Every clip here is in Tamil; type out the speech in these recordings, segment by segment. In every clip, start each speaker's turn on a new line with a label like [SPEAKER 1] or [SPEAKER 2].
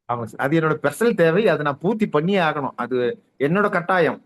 [SPEAKER 1] ஆமாங்க சார். அது என்னோட பெர்சனல் தேவை. அதை நான் பூர்த்தி பண்ணியே ஆகணும். அது என்னோட கட்டாயம்.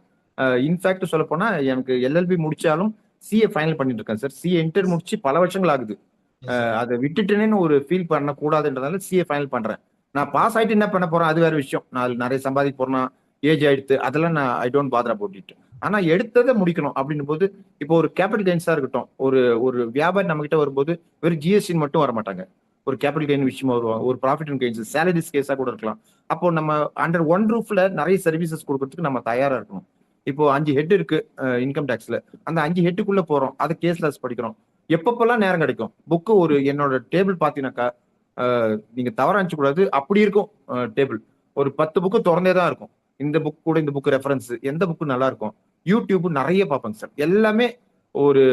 [SPEAKER 1] இன்ஃபேக்ட் சொல்ல போனா எனக்கு எல்எல்பி முடிச்சாலும் சிஏ ஃபைனல் பண்ணிட்டு இருக்கேன் சார். சிஏ இன்டர் முடிச்சு பல வருஷங்கள் ஆகுது.
[SPEAKER 2] Yes sir.
[SPEAKER 1] அதை விட்டுட்டேன்னு ஒரு ஃபீல் பண்ண கூடாதுன்றதால சிஏ ஃபைனல் பண்றேன். நான் பாஸ் ஆயிட்டு என்ன பண்ண போறேன் அது வேற விஷயம். நான் அதுல நிறைய சம்பாதிக்க போறேன்னா ஏஜ் ஆயிடுத்து அதெல்லாம் நான் I don't father about it. ஆனா எடுத்ததை முடிக்கணும் அப்படின்னும் போது இப்போ ஒரு கேபிட்டல் கெயின்ஸா இருக்கட்டும், ஒரு ஒரு வியாபாரி நம்ம கிட்ட வரும்போது வெறும் ஜிஎஸ்டி மட்டும் வர மாட்டாங்க. ஒரு கேபிட்டல் கெயின் விஷயமா வருவாங்க, ஒரு ப்ராஃபிட் அண்ட் கெயின்ஸ் சேலரிஸ் கேஸா கூட இருக்கலாம். அப்போ நம்ம அண்டர் ஒன் ரூஃப்ல நிறைய சர்வீசஸ் கொடுக்கறதுக்கு நம்ம தயாரா இருக்கணும். இப்போ 5 ஹெட் இருக்கு இன்கம் டேக்ஸ்ல. அந்த 5 ஹெட்டுக்குள்ள போறோம், அதை கேஸ்லெஸ் படிக்கிறோம். எப்பப்பெல்லாம் நேரம் கிடைக்கும் புக்கு ஒரு என்னோட டேபிள் பாத்தீங்கன்னாக்கா, நீங்க தவறா நினைச்ச கூடாது, அப்படி இருக்கும் டேபிள். ஒரு 10 புக்கு திறந்தே தான் இருக்கும். இந்த புக் கூட இந்த புக் ரெஃபரன்ஸ் எந்த புக்கு நல்லா இருக்கும். யூடியூப் நிறைய பார்ப்பேங்க சார். எல்லாமே ஒரு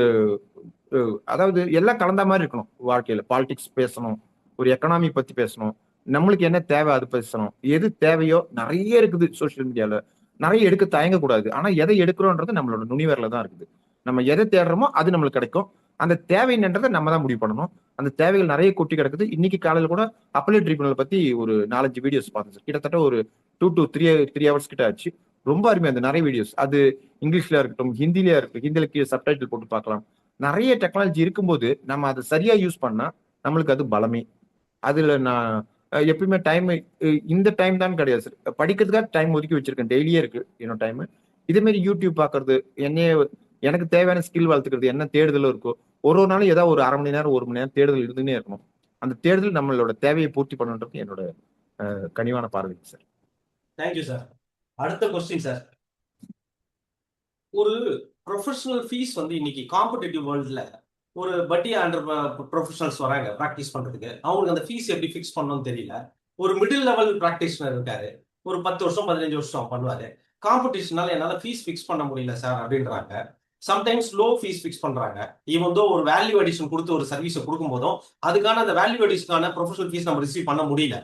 [SPEAKER 1] அதாவது எல்லாம் கலந்த மாதிரி இருக்கணும். வாழ்க்கையில பாலிடிக்ஸ் பேசணும், ஒரு எக்கனாமி பத்தி பேசணும், நம்மளுக்கு என்ன தேவை அது பேசணும். எது தேவையோ நிறைய இருக்குது சோசியல் மீடியால. நிறைய எடுக்க தயங்க கூடாது. ஆனா எதை எடுக்கிறோன்றது நம்மளோட நுனிவரில தான் இருக்குது. நம்ம எதை தேடுறோமோ அது நம்மளுக்கு கிடைக்கும். அந்த தேவை என்னன்றதை நம்ம தான் முடிவு பண்ணணும். அந்த தேவைகள் நிறைய கொட்டி கிடக்குது. இன்னைக்கு காலையில கூட அப்பலேட் ட்ரிபியூனல் பத்தி ஒரு 4-5 வீடியோஸ் பார்த்தேன் சார். கிட்டத்தட்ட ஒரு 2 to 3 ஹவர்ஸ் கிட்ட ஆச்சு. ரொம்ப அருமையா அந்த நிறைய வீடியோஸ். அது இங்கிலீஷ்ல இருக்கட்டும், ஹிந்திலயா இருக்கட்டும், ஹிந்தில சப்டைட்டில் போட்டு பார்க்கலாம். நிறைய டெக்னாலஜி இருக்கும்போது நம்ம அதை சரியா யூஸ் பண்ணா நம்மளுக்கு அது பலமே. அதுல நான் எப்பயுமே டைம் இந்த டைம் தான் கிடையாது சார். படிக்கிறதுக்காக டைம் ஒதுக்கி வச்சிருக்கேன். டெய்லியே இருக்கு என்னோட டைம். இதே மாதிரி யூடியூப் பாக்குறது, என்னைய எனக்கு தேவையான ஸ்கில் வளர்த்துக்கிறது, என்ன தேடுதலும் இருக்கோ ஒரு ஒரு நாளும் ஏதாவது ஒரு 1/2 மணி நேரம் 1 மணி நேரம் தேடுதல் இருந்துன்னே இருக்கணும். அந்த தேடுதல் நம்மளோட தேவையை பூர்த்தி பண்ணுன்றது என்னோட கனிவான பார்வை சார்.
[SPEAKER 2] Thank you sir. அடுத்த கொஸ்டின் சார். ஒரு ப்ரொஃபஷனல் ஃபீஸ் வந்து இன்னைக்கு காம்படிட்டிவ் வேர்ல்ட்ல ஒரு பட்டி அண்டர் ப்ரொஃபஷனல்ஸ் வராங்க ப்ராக்டிஸ் பண்றதுக்கு. அவங்களுக்கு அந்த ஃபீஸ் எப்படி ஃபிக்ஸ் பண்ணணும்னு தெரியல. ஒரு மிடில் லெவல் ப்ராக்டிஷனர் இருக்காரு, ஒரு 10 வருஷம் 15 வருஷம் பண்ணுவாரு. காம்படிஷனால என்னால ஃபீஸ் ஃபிக்ஸ் பண்ண முடியல சார் அப்படின்றாங்க. சம்டைம்ஸ் லோ ஃபீஸ் ஃபிக்ஸ் பண்றாங்க. ஈவன் தோ ஒரு வேல்யூ அடிஷன் கொடுத்து ஒரு சர்வீஸை கொடுக்கும் போதும் அதுக்கான அந்த வேல்யூ அடிஷனான ப்ரொஃபஷனல் ஃபீஸ் நம்ம ரிசீவ் பண்ண முடியல.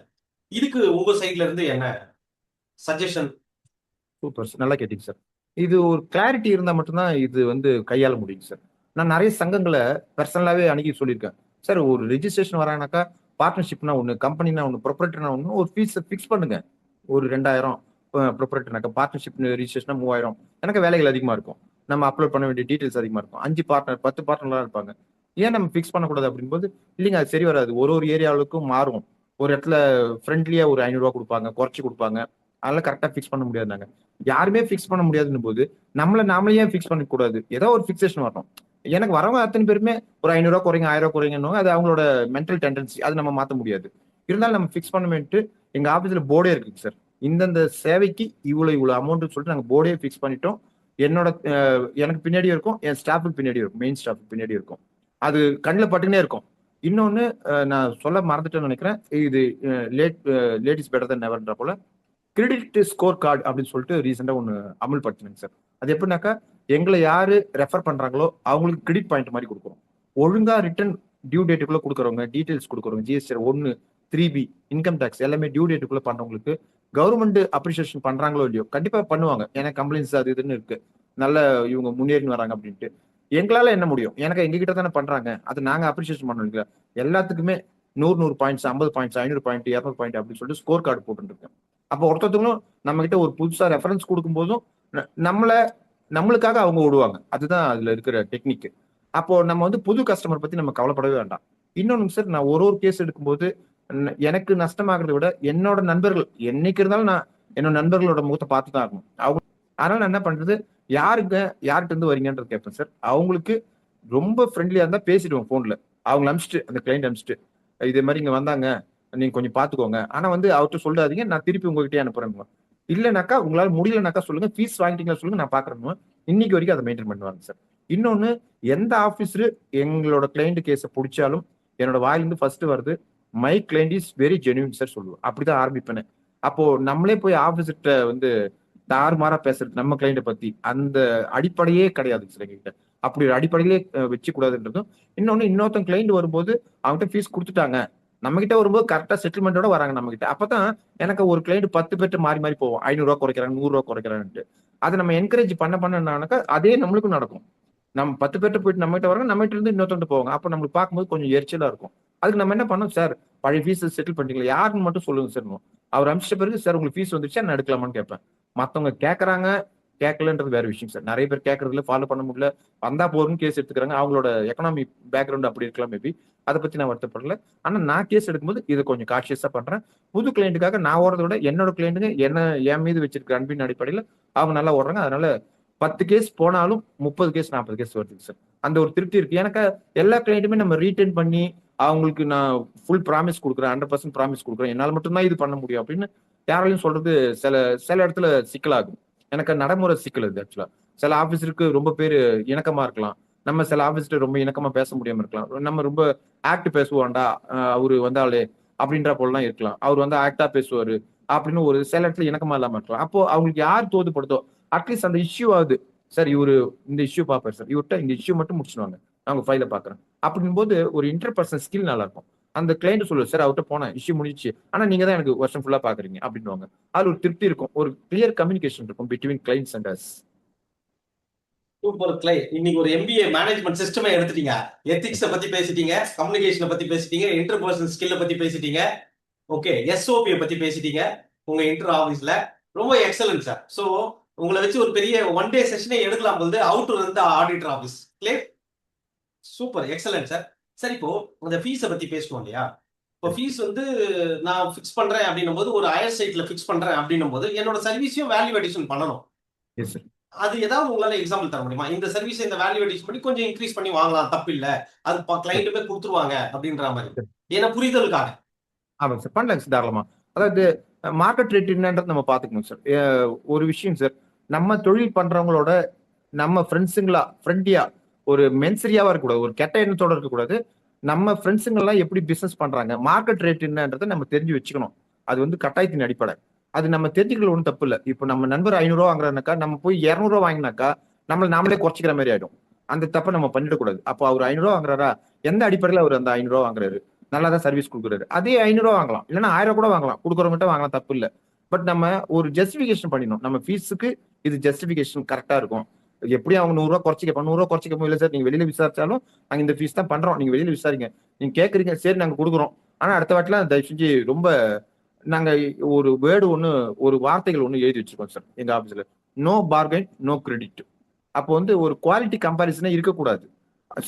[SPEAKER 2] இதுக்கு உங்க சைட்ல இருந்து என்ன சஜஷன்?
[SPEAKER 1] சூப்பர் சார், நல்லா கேட்டீங்க சார். இது ஒரு கிளாரிட்டி இருந்தா மட்டும்தான் இது வந்து கையாள முடியும் சார். நான் நிறைய சங்கங்களை பர்சனலாவே அணுகி சொல்லியிருக்கேன். சார் ஒரு ரெஜிஸ்ட்ரேஷன் வராங்கனாக்கா பார்ட்னர்ஷிப்னா ஒன்று, கம்பெனினா ஒன்று, ப்ரொப்ரேட்டர்னா ஒன்று, ஒரு ஃபீஸ் ஃபிக்ஸ் பண்ணுங்க. ஒரு 2000 ப்ரொப்ரேட்டர்னாக்கா, பார்ட்னர்ஷிப் ரெஜிஸ்ட்ரேஷன் 3000. எனக்கு வேலைகள் அதிகமா இருக்கும். நம்ம அப்லோட் பண்ண வேண்டிய டீடைல்ஸ் அதிகமா இருக்கும். 5 பார்ட்னர் 10 பார்ட்னர்லாம் இருப்பாங்க. ஏன் நம்ம ஃபிக்ஸ் பண்ணக்கூடாது அப்படின்போது, இல்லைங்க அது சரி வராது. ஒரு ஒரு ஏரியாவுக்கும் மாறும். ஒரு இடத்துல ஃப்ரெண்ட்லியா ஒரு 500 கொடுப்பாங்க, குறைச்சி கொடுப்பாங்க. அதெல்லாம் கரெக்டா ஃபிக்ஸ் பண்ண முடியாதுனாங்க. யாருமே ஃபிக்ஸ் பண்ண முடியாதுன்னு போது நாமளே ஏன் ஃபிக்ஸ் பண்ண கூடாது? ஏதோ ஒரு ஃபிக்சேஷன் வரணும். எனக்கு வரவங்க அத்தனை பேருமே ஒரு 500 குறைங்க 1000 குறைங்கன்னு அது அவங்களோட மென்டல் டெண்டன்சி. அது நம்ம மாத்த முடியாது. இருந்தாலும் நம்ம ஃபிக்ஸ் பண்ண எங்க ஆபீஸ்ல போர்டே இருக்குங்க சார். இந்தந்த சேவைக்கு இவ்வளவு அமௌண்ட் சொல்லிட்டு நாங்க போர்டே ஃபிக்ஸ் பண்ணிட்டோம். என்னோட எனக்கு பின்னாடியும் இருக்கும், என் ஸ்டாஃபுக்கு பின்னாடியும் இருக்கும், மெயின் ஸ்டாஃபுக்கு பின்னாடி இருக்கும். அது கண்ணில் பட்டுனே இருக்கும். இன்னொன்னு நான் சொல்ல மறந்துட்டேன்னு நினைக்கிறேன். இது லேடிஸ் பெட்டர் தன் நெவர்ன்ற போல கிரெடிட் ஸ்கோர் கார்டு அப்படின்னு சொல்லிட்டு ரீசெண்டா ஒன்று அமல்படுத்தினேங்க சார். அது எப்படின்னாக்கா எங்களை யாரு ரெஃபர் பண்றாங்களோ அவங்களுக்கு கிரெடிட் பாயிண்ட் மாதிரி கொடுக்குறோம். ஒழுங்கா ரிட்டர்ன் டியூ டேட்டுக்குள்ள கொடுக்குறவங்க, டீடைல்ஸ் கொடுக்குறவங்க, ஜிஎஸ்டி 1, 3B, இன்கம் டேக்ஸ் எல்லாமே டியூ டேட்டுக்குள்ள பண்றவங்களுக்கு கவர்மெண்ட் அப்ரிசியேஷன் பண்றாங்களோ இல்லையோ கண்டிப்பா பண்ணுவாங்க. ஏன்னா கம்ப்ளைண்ட்ஸ் அது இதுன்னு இருக்கு. நல்ல இவங்க முன்னேறி வராங்க அப்படின்ட்டு. எங்களால என்ன முடியும்? எனக்கு எங்க கிட்ட தானே பண்றாங்க, அது நாங்க அப்ரிசியேஷன் பண்ணணும். எல்லாத்துக்குமே 100 பாயிண்ட்ஸ், 50 பாயிண்ட்ஸ், 500 பாயிண்ட், 200 பாயிண்ட் அப்படின்னு சொல்லிட்டு ஸ்கோர் கார்டு போட்டுருக்கேன். அப்போ ஒருத்தவங்களும் நம்ம கிட்ட ஒரு புதுசா ரெஃபரன்ஸ் கொடுக்கும் போதும் நம்மள நம்மளுக்காக அவங்க ஓடுவாங்க. அதுதான் அதுல இருக்கிற டெக்னிக். அப்போ நம்ம வந்து புது கஸ்டமர் பத்தி நம்ம கவலைப்படவே வேண்டாம். இன்னொன்னு சார், நான் ஒரு கேஸ் எடுக்கும்போது எனக்கு நஷ்டமாகறதை விட என்னோட நண்பர்கள் என்னைக்கு இருந்தாலும் நான் என்னோட நண்பர்களோட முகத்தை பார்த்து தான் ஆகணும். அவங்க அதனால நான் என்ன பண்றது, யார்கிட்ட இருந்து வரீங்கன்றது கேட்பேன் சார். அவங்களுக்கு ரொம்ப ஃப்ரெண்ட்லியா இருந்தா பேசிடுவோம் போன்ல. அவங்க அனுப்பிச்சிட்டு, அந்த கிளைண்ட் அனுப்பிச்சிட்டு, இதே மாதிரி இங்க வந்தாங்க, நீங்க கொஞ்சம் பாத்துக்கோங்க. ஆனா வந்து அவர்கிட்ட சொல்லாதீங்க, நான் திருப்பி உங்ககிட்டயே அனுப்புறேன். இல்லைனாக்கா உங்களால முடியலனாக்கா சொல்லுங்க, ஃபீஸ் வாங்கிட்டீங்களா சொல்லுங்க, நான் பாக்குறேன். இன்னைக்கு வரைக்கும் அதை மெயின்டைன் பண்ணுவாங்க சார். இன்னொன்னு, எந்த ஆபீசர் எங்களோட கிளைண்ட் கேஸ பிடிச்சாலும் என்னோட வாயிலிருந்து ஃபர்ஸ்ட் வருது, my client is very genuine sir சொல்லுவோம். அப்படிதான் ஆரம்பிப்பேன். அப்போ நம்மளே போய் ஆபீஸ்கிட்ட வந்து தாறுமாறா பேசுறது நம்ம கிளைண்ட பத்தி அந்த அடிப்படையே கிடையாது சார் எங்ககிட்ட. அப்படி ஒரு அடிப்படையிலே வச்சு கூடாதுன்றதும். இன்னொருத்தன் கிளைண்ட் வரும்போது அவங்ககிட்ட ஃபீஸ் கொடுத்துட்டாங்க, நம்ம கிட்ட வரும்போது கரெக்டா செட்டில்மெண்டோட வராங்க நம்ம கிட்ட. அப்பதான் எனக்கு ஒரு கிளைண்ட் 10 பேர்ட்ட மாறி மாறி போவோம். 500 குறைக்கிறாங்க, 100 குறைக்கிறான்ட்டு. அதை நம்ம என்கரேஜ் பண்ணனாக்கா அதே நம்மளுக்கும் நடக்கும். நம்ம 10 பேர்ட்ட போயிட்டு நம்ம கிட்ட வராங்க, நம்ம கிட்ட இருந்து இன்னொருத்தவங்க போவாங்க. அப்ப நம்மளுக்கு பார்க்கும்போது கொஞ்சம் எரிச்சலா இருக்கும். அதுக்கு நம்ம என்ன பண்ணோம் சார், பழைய ஃபீஸ் செட்டில் பண்ணிட்டீங்களா யாருன்னு மட்டும் சொல்லுங்க சார். அவர் அனுப்பிச்ச பிறகு சார் உங்களுக்கு ஃபீஸ் வந்துருச்சா நான் எடுக்கலாமான்னு கேட்பேன். மத்தவங்க கேட்கறாங்க கேட்கலன்றது வேற விஷயம் சார். நிறைய பேர் கேட்கறதுல ஃபாலோ பண்ண முடியல, வந்தா போறோம்னு கேஸ் எடுத்துக்கிறாங்க. அவங்களோட எக்கனாமிக் பேக்ரவுண்ட் அப்படி இருக்கலாம் மேபி. அதை பத்தி நான் வருத்தப்படல. ஆனா நான் கேஸ் எடுக்கும்போது இதை கொஞ்சம் கான்சியஸா பண்றேன். புது கிளைண்ட்டுக்காக நான் ஓடுறதை விட என்னோட கிளைண்ட்டுங்க என்ன என் மீது வச்சிருக்க அன்பின் அடிப்படையில் அவங்க நல்லா ஓடுறாங்க. அதனால 10 கேஸ் போனாலும் 30 கேஸ் 40 கேஸ் வருது சார். அந்த ஒரு திருப்தி இருக்கு. எனக்கு எல்லா கிளைண்ட்டுமே நம்ம ரீட்டைன் பண்ணி அவங்களுக்கு நான் ஃபுல் ப்ராமிஸ் கொடுக்குறேன், 100% ப்ராமிஸ் கொடுக்குறேன், என்னால் மட்டும்தான் இது பண்ண முடியும் அப்படின்னு யாராலையும் சொல்றது சில சில இடத்துல சிக்கலாகும். எனக்கு நடைமுறை சிக்கல் இது ஆக்சுவலா. சில ஆபீஸருக்கு ரொம்ப பேர் இணக்கமா இருக்கலாம், நம்ம சில ஆபீஸ்ல ரொம்ப இணக்கமா பேச முடியாம இருக்கலாம். நம்ம ரொம்ப ஆக்ட் பேசுவான்டா அவரு வந்தாலே அப்படின்ற போலாம் இருக்கலாம். அவர் வந்து ஆக்டா பேசுவாரு அப்படின்னு ஒரு சில இடத்துல இணக்கமா இல்லாம இருக்கலாம். அப்போ அவங்களுக்கு யார் தோதுப்படுதோ அட்லீஸ்ட் அந்த இஷ்யூ ஆகுது சார். இவரு இந்த இஷ்யூ பார்ப்பாரு சார், இவர்கிட்ட இந்த இஷ்யூ மட்டும் முடிச்சுடுவாங்க, நான் உங்க ஃபைல பாக்குறேன் அப்படின் போது ஒரு இன்டர்பர்சனல் ஸ்கில் நல்லா இருக்கும். அந்த கிளைண்ட் சொல்லுவார் சார் அவர்கிட்ட போனேன் இஷ்யூ முடிச்சு, ஆனா நீங்க தான் எனக்கு வருஷம் ஃபுல்லா பாக்குறீங்க அப்படின்னுவாங்க. அது ஒரு திருப்தி இருக்கும், ஒரு கிளியர் கம்யூனிகேஷன் இருக்கும் between clients and us.
[SPEAKER 2] Super கிளை. இன்னைக்கு ஒரு எம்பிஏ மேனேஜ்மெண்ட் சிஸ்டமே எடுத்துட்டீங்க. எத்திக்ஸ பத்தி பேசிட்டீங்க, கம்யூனிகேஷனை பத்தி பேசிட்டீங்க, இன்டர்பர்சனல் ஸ்கில்ல பத்தி பேசிட்டீங்க, ஓகே எஸ்ஓபியை பத்தி பேசிட்டீங்க உங்க இன்டர் ஆபீஸ்ல. ரொம்ப எக்ஸலன்ட் சார். ஸோ உங்களை வச்சு ஒரு பெரிய ஒன் டே செஷனே எடுக்கலாம் போது அவுட் இருந்து auditor office clear. Super excellent sir. சரி இப்போ இந்த ஃபீஸை பத்தி பேசணும் இல்லையா? இப்போ ஃபீஸ் வந்து நான் ஃபிக்ஸ் பண்றேன் அப்படின்னும் போது ஒரு ஹையர் சைட்ல ஃபிக்ஸ் பண்றேன் அப்படின்னும் போது என்னோட சர்வீஸையும் வேல்யூ அடிஷன் பண்ணணும்.
[SPEAKER 1] Yes sir.
[SPEAKER 2] அது ஏதாவது உங்களால எக்ஸாம்பிள் தர முடியுமா? இந்த சர்வீஸ் இந்த வேல்யூ அடிஷன் பண்ணி கொஞ்சம் இன்க்ரீஸ் பண்ணி வாங்கலாம், தப்பு இல்ல, அது கிளைண்ட்டுமே கொடுத்துருவாங்க அப்படின்ற மாதிரி. ஏன்னா புரிதலுக்காக.
[SPEAKER 1] ஆமாங்க சார், பண்ணலாங்க சார் தாராளமா. அதாவது மார்க்கெட் ரேட் என்னன்றது நம்ம பாத்துக்கணும் சார். ஒரு விஷயம் சார், நம்ம தொழில் பண்றவங்களோட நம்ம ஃப்ரெண்டியா ஒரு மென்சரியாவா இருக்கக்கூடாது, ஒரு கெட்ட எண்ணத்தோட இருக்கக்கூடாது. நம்ம ஃப்ரெண்ட்ஸுங்கெல்லாம் எப்படி பிசினஸ் பண்றாங்க, மார்க்கெட் ரேட் என்னன்றதை நம்ம தெரிஞ்சு வச்சுக்கணும். அது வந்து கட்டாயத்தின் அடிப்படை. அது நம்ம தெரிஞ்சுக்கல ஒன்றும் தப்பு இல்லை. இப்போ நம்ம நண்பர் 500 வாங்குறாருனாக்கா நம்ம போய் 200 வாங்கினாக்கா நாமளே குறைச்சிக்கிற மாதிரி ஆயிடும். அந்த தப்பை நம்ம பண்ணிடக்கூடாது. அப்போ அவர் 500 வாங்குறாரா, எந்த அடிப்படையில் அவர் அந்த 500 வாங்குறாரு, நல்லா தான் சர்வீஸ் கொடுக்குறாரு, அதே 500 வாங்கலாம், இல்லைன்னா 1000 கூட வாங்கலாம், கொடுக்குறவங்ககிட்ட வாங்கலாம், தப்பு இல்லை. பட் நம்ம ஒரு ஜஸ்டிபிகேஷன் பண்ணிடணும். நம்ம ஃபீஸுக்கு இது ஜஸ்டிபிகேஷன் கரெக்டா இருக்கும். எப்படி அவங்க 100 ரூபா குறைச்சிக்க 100 ரூபா குறைச்சிக்க முடியல சார், நீங்க வெளியில விசாரிச்சாலும் நாங்க இந்த ஃபீஸ் தான் பண்றோம், நீங்க வெளியில விசாரிங்க, நீங்க கேட்குறீங்க சரி நாங்க கொடுக்குறோம், ஆனா அடுத்த வாட்டிலாம் தயவு செஞ்சு ரொம்ப நாங்க ஒரு வேர்டு ஒன்று, ஒரு வார்த்தைகள் ஒன்று எழுதி வச்சிருக்கோம் சார் எங்க ஆஃபீஸில், நோ பார்கெயின் நோ கிரெடிட். அப்போ வந்து ஒரு குவாலிட்டி கம்பாரிசனே இருக்கக்கூடாது.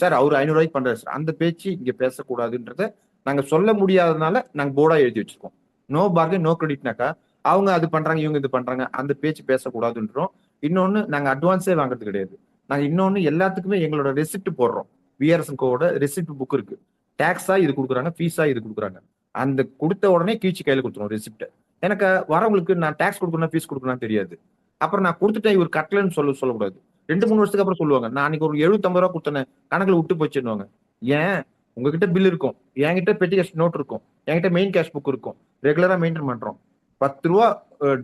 [SPEAKER 1] சார் அவர் 500 ரூபாய்க்கு பண்றாரு சார், அந்த பேச்சு இங்க பேசக்கூடாதுன்றத நாங்க சொல்ல முடியாததுனால நாங்க போர்டா எழுதி வச்சிருக்கோம். நோ பார்கெயின் நோ கிரெடிட்னாக்கா அவங்க அது பண்றாங்க இவங்க இது பண்றாங்க அந்த பேச்சு பேசக்கூடாதுன்றோம். இன்னொன்னு நாங்க அட்வான்ஸே வாங்குறது கிடையாது. நாங்க இன்னொன்னு எல்லாத்துக்குமே எங்களோட ரெசிப்ட் போடுறோம். விஆர்எஸ் கோவோட ரெசிப்ட் புக் இருக்கு. டாக்ஸா இது கொடுக்குறாங்க, ஃபீஸா இது கொடுக்குறாங்க. அந்த கொடுத்த உடனே கீழ்ச்சி கையில கொடுத்துரும் ரெசிப்ட். எனக்கு வரவங்களுக்கு நான் டாக்ஸ் கொடுக்கணும் ஃபீஸ் கொடுக்கணும் தெரியாது. அப்புறம் நான் கொடுத்துட்டேன் இவர் கட்டலன்னு சொல்லக்கூடாது. 2-3 வருஷத்துக்கு அப்புறம் சொல்லுவாங்க நான் அன்னைக்கு ஒரு 75 ரூபா கொடுத்தேன் கணக்குல விட்டு போச்சுன்னுவாங்க. ஏன், உங்ககிட்ட பில் இருக்கும், என்கிட்ட பெட்டி கேஷ் நோட் இருக்கும், என்கிட்ட மெயின் கேஷ் புக் இருக்கும், ரெகுலரா மெயின்டைன் பண்றோம். 10 ரூபா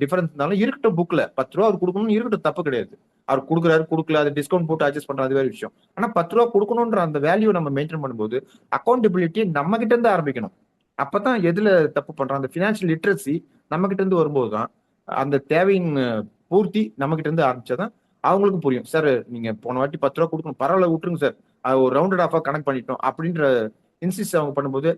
[SPEAKER 1] டிஃபரன்ஸ் இருந்தாலும் இருக்கட்டும், புக்ல 10 ரூபா அவர் கொடுக்கணும்னு இருக்கட்டும், தப்பு கிடையாது. அவர் கொடுக்குறாரு கொடுக்கல அது டிஸ்கவுண்ட் போட்டு அட்ஜஸ்ட் பண்றது அது வேற விஷயம். ஆனா 10 ரூபா கொடுக்கணும்ன்ற அந்த வேல்யூ நம்ம மெயின்டைன் பண்ணும்போது அக்கௌண்டபிலிட்டி நம்ம கிட்ட இருந்து ஆரம்பிக்கணும். அப்பதான் எதுல தப்பு பண்றோம், அந்த பினான்சியல் லிட்ரஸி நம்ம கிட்ட இருந்து வரும்போது தான் அந்த தேவையின் பூர்த்தி நம்ம கிட்ட இருந்து ஆரம்பிச்சாதான் அவங்களுக்கு புரியும். சார் நீங்க போன வாட்டி 10 ரூபா கொடுக்கணும், பரவாயில்ல விட்டுருங்க சார், ஒரு ரவுண்டட் ஆஃபா கனெக்ட் பண்ணிட்டோம் அப்படின்ற இன்சிஸ்ட் அவங்க பண்ணும்போது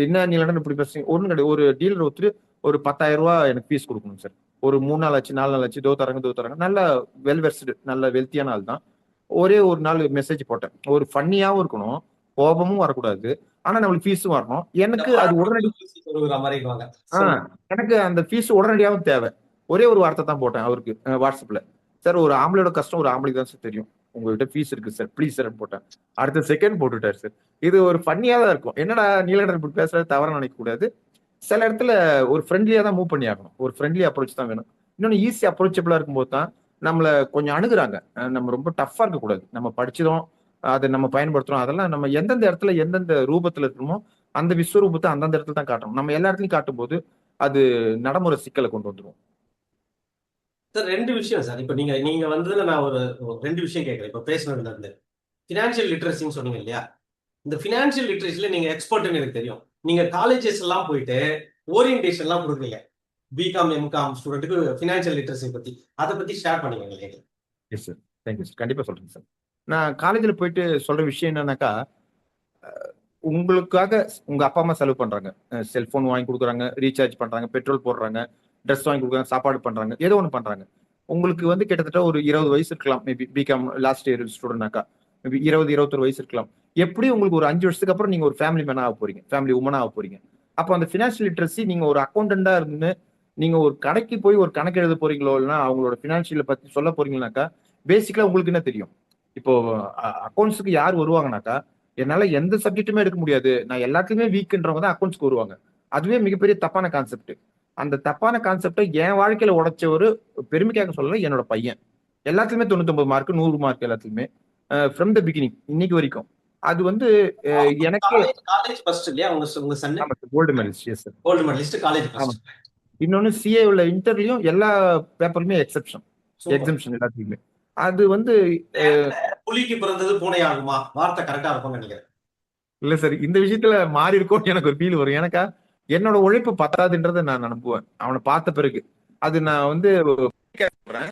[SPEAKER 1] என்ன நீங்க இப்படி பேசுறீங்க ஒன்றும் கிடையாது. ஒரு டீலர் ஒருத்தர் ஒரு 10,000 ரூபாய் எனக்கு ஃபீஸ் கொடுக்கணும் சார், ஒரு 3 நாள் ஆச்சு 4 நாள் ஆச்சு, தோ தராங்க நல்ல வெல் வெர்ஸ்டு நல்ல வெல்த்தியான ஆள் தான். ஒரே ஒரு நாள் மெசேஜ் போட்டேன், ஒரு ஃபன்னியாவும் இருக்கணும், கோபமும் வரக்கூடாது, ஆனா நம்மளுக்கு ஃபீஸும் வரணும். எனக்கு அது உடனடி எனக்கு அந்த ஃபீஸ் உடனடியாகவும் தேவை. ஒரே ஒரு வார்த்தை தான் போட்டேன் அவருக்கு வாட்ஸ்அப்ல, சார் ஒரு ஆம்பளையோட கஷ்டம் ஒரு ஆம்பளைக்கு தான் சார் தெரியும், உங்ககிட்ட ஃபீஸ் இருக்கு சார் ப்ளீஸ் சார் போட்டேன். அடுத்த செகண்ட் போட்டுட்டார் சார். இது ஒரு ஃபன்னியா தான் இருக்கும். என்னடா நீலகண்டன் இப்படி பேசுறது தவறா நினைக்க கூடாது. சில இடத்துல ஒரு ஃப்ரெண்ட்லியா தான் மூவ் பண்ணி ஆகணும், ஒரு ஃப்ரெண்ட்லி அப்ரோச் தான் வேணும். இன்னொன்னு ஈஸி அப்ரோச்சபிளா இருக்கும்போது தான் நம்மள கொஞ்சம் அணுகுறாங்க. நம்ம ரொம்ப டஃப்பா இருக்கக்கூடாது. நம்ம படிச்சதும் அதை நம்ம பயன்படுத்துறோம், அதெல்லாம் நம்ம எந்தெந்த இடத்துல எந்தெந்த ரூபத்துல இருக்கணுமோ அந்த விஸ்வரூபத்தை அந்தந்த இடத்துல தான் காட்டணும். நம்ம எல்லா இடத்துலையும் காட்டும் போது அது நடைமுறை சிக்கலை கொண்டு வந்துடும்.
[SPEAKER 2] சார் 2 விஷயம் சார். இப்ப நீங்க நீங்க வந்ததுல நான் ஒரு 2 விஷயம் கேட்கிறேன். இப்ப பேசுனதுல இருந்து பினான்சியல் லிட்ரஸின்னு சொன்னீங்க இல்லையா? இந்த பினான்சியல் லிட்ரஸில நீங்க எக்ஸ்பர்ட்னு எனக்கு தெரியும். நீங்க காலேஜஸ் எல்லாம் போயிட்டு ஓரியன்டேஷன் எல்லாம் கொடுக்குறீங்க பிகாம் எம்காம் ஸ்டூடெண்ட்டுக்கு பினான்சியல் லிட்ரஸி பத்தி, அதை பத்தி ஷேர் பண்ணுங்க.
[SPEAKER 1] எஸ் சார், தேங்க்யூ சார், கண்டிப்பா சொல்றேன் சார். நான் காலேஜில் போயிட்டு சொல்ற விஷயம் என்னன்னாக்கா, உங்களுக்காக உங்க அப்பா அம்மா செலவு பண்றாங்க. செல்போன் வாங்கி கொடுக்குறாங்க, ரீசார்ஜ் பண்றாங்க, பெட்ரோல் போடுறாங்க, ட்ரெஸ் வாங்கி கொடுக்குறாங்க, சாப்பாடு பண்றாங்க, ஏதோ ஒன்று பண்றாங்க. உங்களுக்கு வந்து கிட்டத்தட்ட ஒரு 20 வயசு இருக்கலாம். மேபி பிகாம் லாஸ்ட் இயர் ஸ்டூடெண்ட்னாக்கா மேபி 21 வயசு இருக்கலாம். எப்படி உங்களுக்கு ஒரு 5 வருஷத்துக்கு அப்புறம் நீங்க ஒரு ஃபேமிலி மேனா ஆக போறீங்க, ஃபேமிலி உமனா ஆக போறீங்க. அப்போ அந்த ஃபினான்ஷியல் லிட்ரஸி நீங்க ஒரு அக்கௌண்டண்டா இருந்து நீங்க ஒரு கடைக்கு போய் ஒரு கணக்கு எழுத போறீங்களோ இல்லைன்னா அவங்களோட ஃபினான்ஷியலை பத்தி சொல்ல போறீங்கன்னாக்கா பேசிக்கலா உங்களுக்கு என்ன தெரியும்? இப்போ அக்கௌண்ட்ஸுக்கு யார் வருவாங்கனாக்கா என்னால எந்த சப்ஜெக்ட்டுமே எடுக்க முடியாது, நான் எல்லாத்துலயுமே வீக்ன்றவங்க தான் அக்கௌண்ட்ஸ்க்கு வருவாங்க. அதுவே மிகப்பெரிய தப்பான கான்செப்ட். அந்த தப்பான கான்செப்டை என் வாழ்க்கையில உடைச்ச ஒரு பெருமைக்காக சொல்லல, என்னோட பையன் எல்லாத்துலயுமே 99 மார்க் 100 மார்க் எல்லாத்துலயுமே ஃப்ரம் த பிகினிங் இன்னைக்கு வரைக்கும். அது வந்து எனக்கே
[SPEAKER 2] காலேஜ் காலேஜ் ஃபர்ஸ்ட் இல்லையா உங்க உங்க சன்னு?
[SPEAKER 1] ஆமா sir, gold medalist. Yes sir.
[SPEAKER 2] Gold medalist, college
[SPEAKER 1] ஆமா.
[SPEAKER 2] ஃபர்ஸ்ட்.
[SPEAKER 1] இன்னொன்னு சிஏ உள்ள இன்டர்வியூ எல்லா பேப்பருமே எக்ஸெப்ஷன்,
[SPEAKER 2] சூப்பர்.
[SPEAKER 1] எக்ஸம்ஷன் எல்லாத்துக்குமே. அது வந்து
[SPEAKER 2] புலிக்கு பிறந்தது பூனை ஆகுமா? வார்த்தை கரெக்டா இருக்கும்னு நினைக்கிறேன்.
[SPEAKER 1] இல்ல சார், இந்த விஷயத்துல மாறி இருக்கும்னு எனக்கு ஒரு ஃபீல் வரும். எனக்கா என்னோட உழைப்பு பத்தாதுன்றதை நான் நம்புவேன் அவனை பார்த்த பிறகு. அது நான் வந்து சொல்றேன்.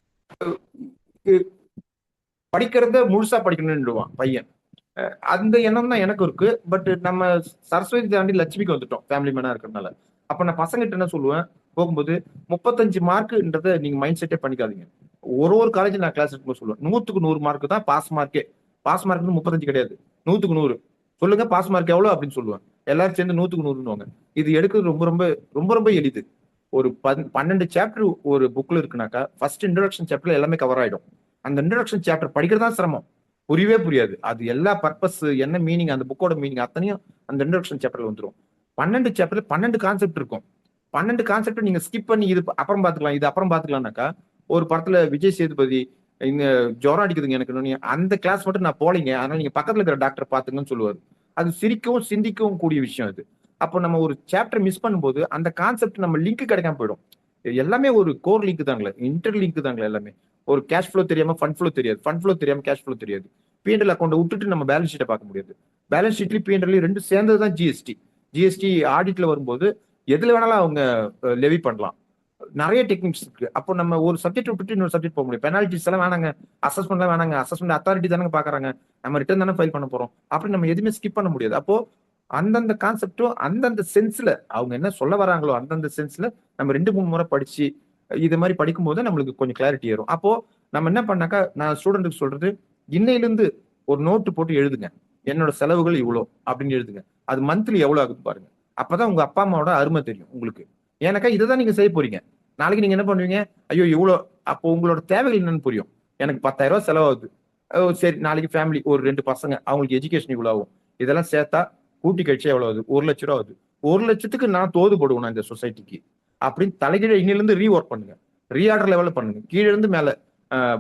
[SPEAKER 1] படிக்கிறத முழுசா படிக்கணும்னுடுவான் பையன். அந்த எண்ணம் தான் எனக்கு இருக்கு. பட் நம்ம சரஸ்வதி தாண்டி லட்சுமிக்கு வந்துட்டோம் ஃபேமிலி மேனா இருக்கிறதுனால. அப்ப நான் பசங்கிட்ட என்ன சொல்லுவேன் போகும்போது, 35 மார்க்ன்றத நீங்க மைண்ட் செட்டே பண்ணிக்காதீங்க. ஒரு காலேஜ் நான் கிளாஸ் எடுக்கும்போது சொல்லுவேன், 100க்கு 100 மார்க் தான் பாஸ் மார்க்கே. பாஸ் மார்க் 35 கிடையாது, 100க்கு 100. சொல்லுங்க பாஸ் மார்க் எவ்வளவு அப்படின்னு சொல்லுவேன். எல்லாரும் சேர்ந்து 100க்கு 100ன்னுவாங்க. இது எடுக்கிறது ரொம்ப ரொம்ப ரொம்ப ரொம்ப எளிது. ஒரு 12 சாப்டர் ஒரு புக்ல இருக்குனாக்கா ஃபர்ஸ்ட் இன்ட்ரோடக்ஷன் சாப்டர்ல எல்லாமே கவர் ஆயிடும். அந்த இன்ட்ரோடக்ஷன் சாப்டர் படிக்கிறதா சிரமம், புரியவே புரியாது. அது எல்லா பர்பஸ் என்ன மீனிங், அந்த புக்கோட மீனிங் அத்தனையும் அந்த இன்ட்ரோடக்ஷன் சாப்டர்ல வந்துடும். 12 சாப்டர்ல 12 கான்செப்ட் இருக்கும். 12 கான்செப்ட் நீங்க ஸ்கிப் பண்ணி இது அப்புறம் பாத்துக்கலாம், இது அப்புறம் பாத்துக்கலாம்னாக்கா, ஒரு படத்துல விஜய் சேதுபதி இந்த ஜுரம் அடிக்குதுங்க எனக்கு, அந்த கிளாஸ் மட்டும் நான் போலீங்க, அதனால நீங்க பக்கத்துல இருக்கிற டாக்டர் பாத்துங்கன்னு சொல்லுவாரு. அது சிரிக்கவும் சிந்திக்கவும் கூடிய விஷயம் அது. அப்போ நம்ம ஒரு சாப்டர் மிஸ் பண்ணும்போது அந்த கான்செப்ட் நம்ம லிங்க் கிடைக்காம போயிடும். எல்லாமே ஒரு கோர் லிங்க் தாங்களே, இன்டர் லிங்க் தாங்களே எல்லாமே. ஒரு கேஷ் ஃப்ளோ தெரியாம ஃபண்ட் ஃப்ளோ தெரியாது, ஃபண்ட் ஃப்ளோ தெரியாம கேஷ் ஃப்ளோ தெரியாது. பிஎன்எல் அக்கௌண்ட் விட்டுட்டு நம்ம பேலன்ஸ் ஷீட்டை பார்க்க முடியாது. பேலன்ஸ் ஷீட்லயும் பிஎன்எல் ரெண்டும் சேர்ந்தது தான் ஜிஎஸ்டி. ஜிஎஸ்டி ஆடிட்ல வரும்போது எதுல வேணாலும் அவங்க லெவி பண்ணலாம். நிறைய டெக்னிக்ஸ் இருக்கு. அப்போ நம்ம ஒரு சப்ஜெக்ட் விட்டுட்டு இன்னொரு சப்ஜெக்ட் போக முடியும். பெனால்டிஸ் எல்லாம் வேணாங்க, அசஸ்மெண்ட் எல்லாம் வேணாங்க, அசஸ்மெண்ட் அத்தாரிட்டி தானே பாக்குறாங்க, நம்ம ரிட்டர்ன் தானே ஃபைல் பண்ண போறோம், அப்படி நம்ம எதுவுமே ஸ்கிப் பண்ண முடியாது. அப்போ அந்தந்த கான்செப்டும் அந்தந்த சென்ஸ்ல அவங்க என்ன சொல்ல வராங்களோ அந்தந்த சென்ஸ்ல நம்ம 2-3 முறை படிச்சு இது மாதிரி படிக்கும் போது நம்மளுக்கு கொஞ்சம் கிளாரிட்டி வரும். அப்போ நம்ம என்ன பண்ணாக்கா, நான் ஸ்டூடெண்ட்டுக்கு சொல்றது, இன்னையிலிருந்து ஒரு நோட்டு போட்டு எழுதுங்க, என்னோட செலவுகள் இவ்வளோ அப்படின்னு எழுதுங்க. அது மந்த்லி எவ்வளவு ஆகுது பாருங்க. அப்பதான் உங்க அப்பா அம்மாவோட அருமை தெரியும் உங்களுக்கு. ஏன்னாக்கா இதை தான் நீங்க செய்ய போறீங்க. நாளைக்கு நீங்க என்ன பண்ணுவீங்க, ஐயோ இவ்வளோ, அப்போ உங்களோட தேவைகள் என்னன்னு புரியும். எனக்கு 10,000 ரூபாய் செலவாகுது, சரி நாளைக்கு ஃபேமிலி ஒரு 2 பசங்க, அவங்களுக்கு எஜுகேஷன் இவ்வளோ ஆகும், இதெல்லாம் சேர்த்தா கூட்டி கழிச்சா எவ்வளவு ஆகுது, 1,00,000 ரூபா ஆகுது. 1,00,000க்கு நான் தோது போடுவேன் இந்த சொசைட்டிக்கு அப்படின்னு தலைகீழ இன்னிலிருந்து ரீ ஒர்க் பண்ணுங்க, ரீஆர்டர் லெவலில் பண்ணுங்க, கீழே இருந்து மேல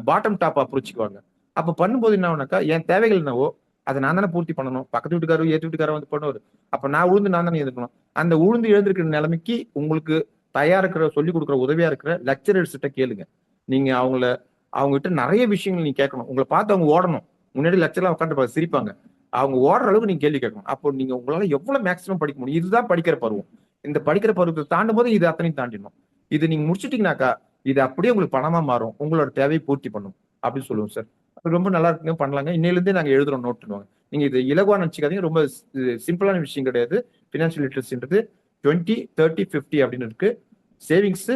[SPEAKER 1] பாட்டம் டாப் அப்ரோச்சுக்கு வாங்க. அப்ப பண்ணும்போது என்ன ஆகுனாக்கா, என் தேவைகள் என்னவோ அதை நான் தானே பூர்த்தி பண்ணணும். பக்கத்து வீட்டுக்காரர் ஏற்று வீட்டுக்காரர் வந்து பண்ணுவாரு, அப்ப நான் உழுந்து நான் தானே எதிர்க்கணும். அந்த உழுந்து எழுந்திருக்கிற நிலைமைக்கு உங்களுக்கு தயாரா இருக்கிற சொல்லி கொடுக்குற உதவியா இருக்கிற லெக்சரர்ஸ் கிட்ட கேளுங்க. நீங்க அவங்க கிட்ட நிறைய விஷயங்கள் நீங்க கேட்கணும். உங்களை பார்த்து அவங்க ஓடணும். முன்னாடி லெக்சர்லாம் உட்காந்து சிரிப்பாங்க, அவங்க ஓடுற அளவுக்கு நீங்க கேள்வி கேட்கணும். அப்போ நீங்க உங்களால எவ்வளவு மேக்ஸிமம் படிக்க முடியும், இதுதான் படிக்கிற பருவம். இந்த படிக்கிற பருவத்தை தாண்டும் போது இது அத்தனையும் தாண்டிடணும். இது நீங்க முடிச்சிட்டீங்கன்னாக்கா இது அப்படியே உங்களுக்கு பணமா மாறும், உங்களோட தேவையை பூர்த்தி பண்ணும் அப்படின்னு சொல்லுவோம் சார். அது ரொம்ப நல்லா இருக்குங்க, பண்ணலாங்க. இன்னையிலிருந்தே நாங்க எழுதுறோம் நோட்டுன்னு. நீங்க இது இலகுவா நினைச்சுக்காதீங்க, ரொம்ப சிம்பிளான விஷயம் கிடையாது. பினான்சியல் லிட்ரஸின்றது 20, 30, 50 அப்படின்னு இருக்கு. சேவிங்ஸ்,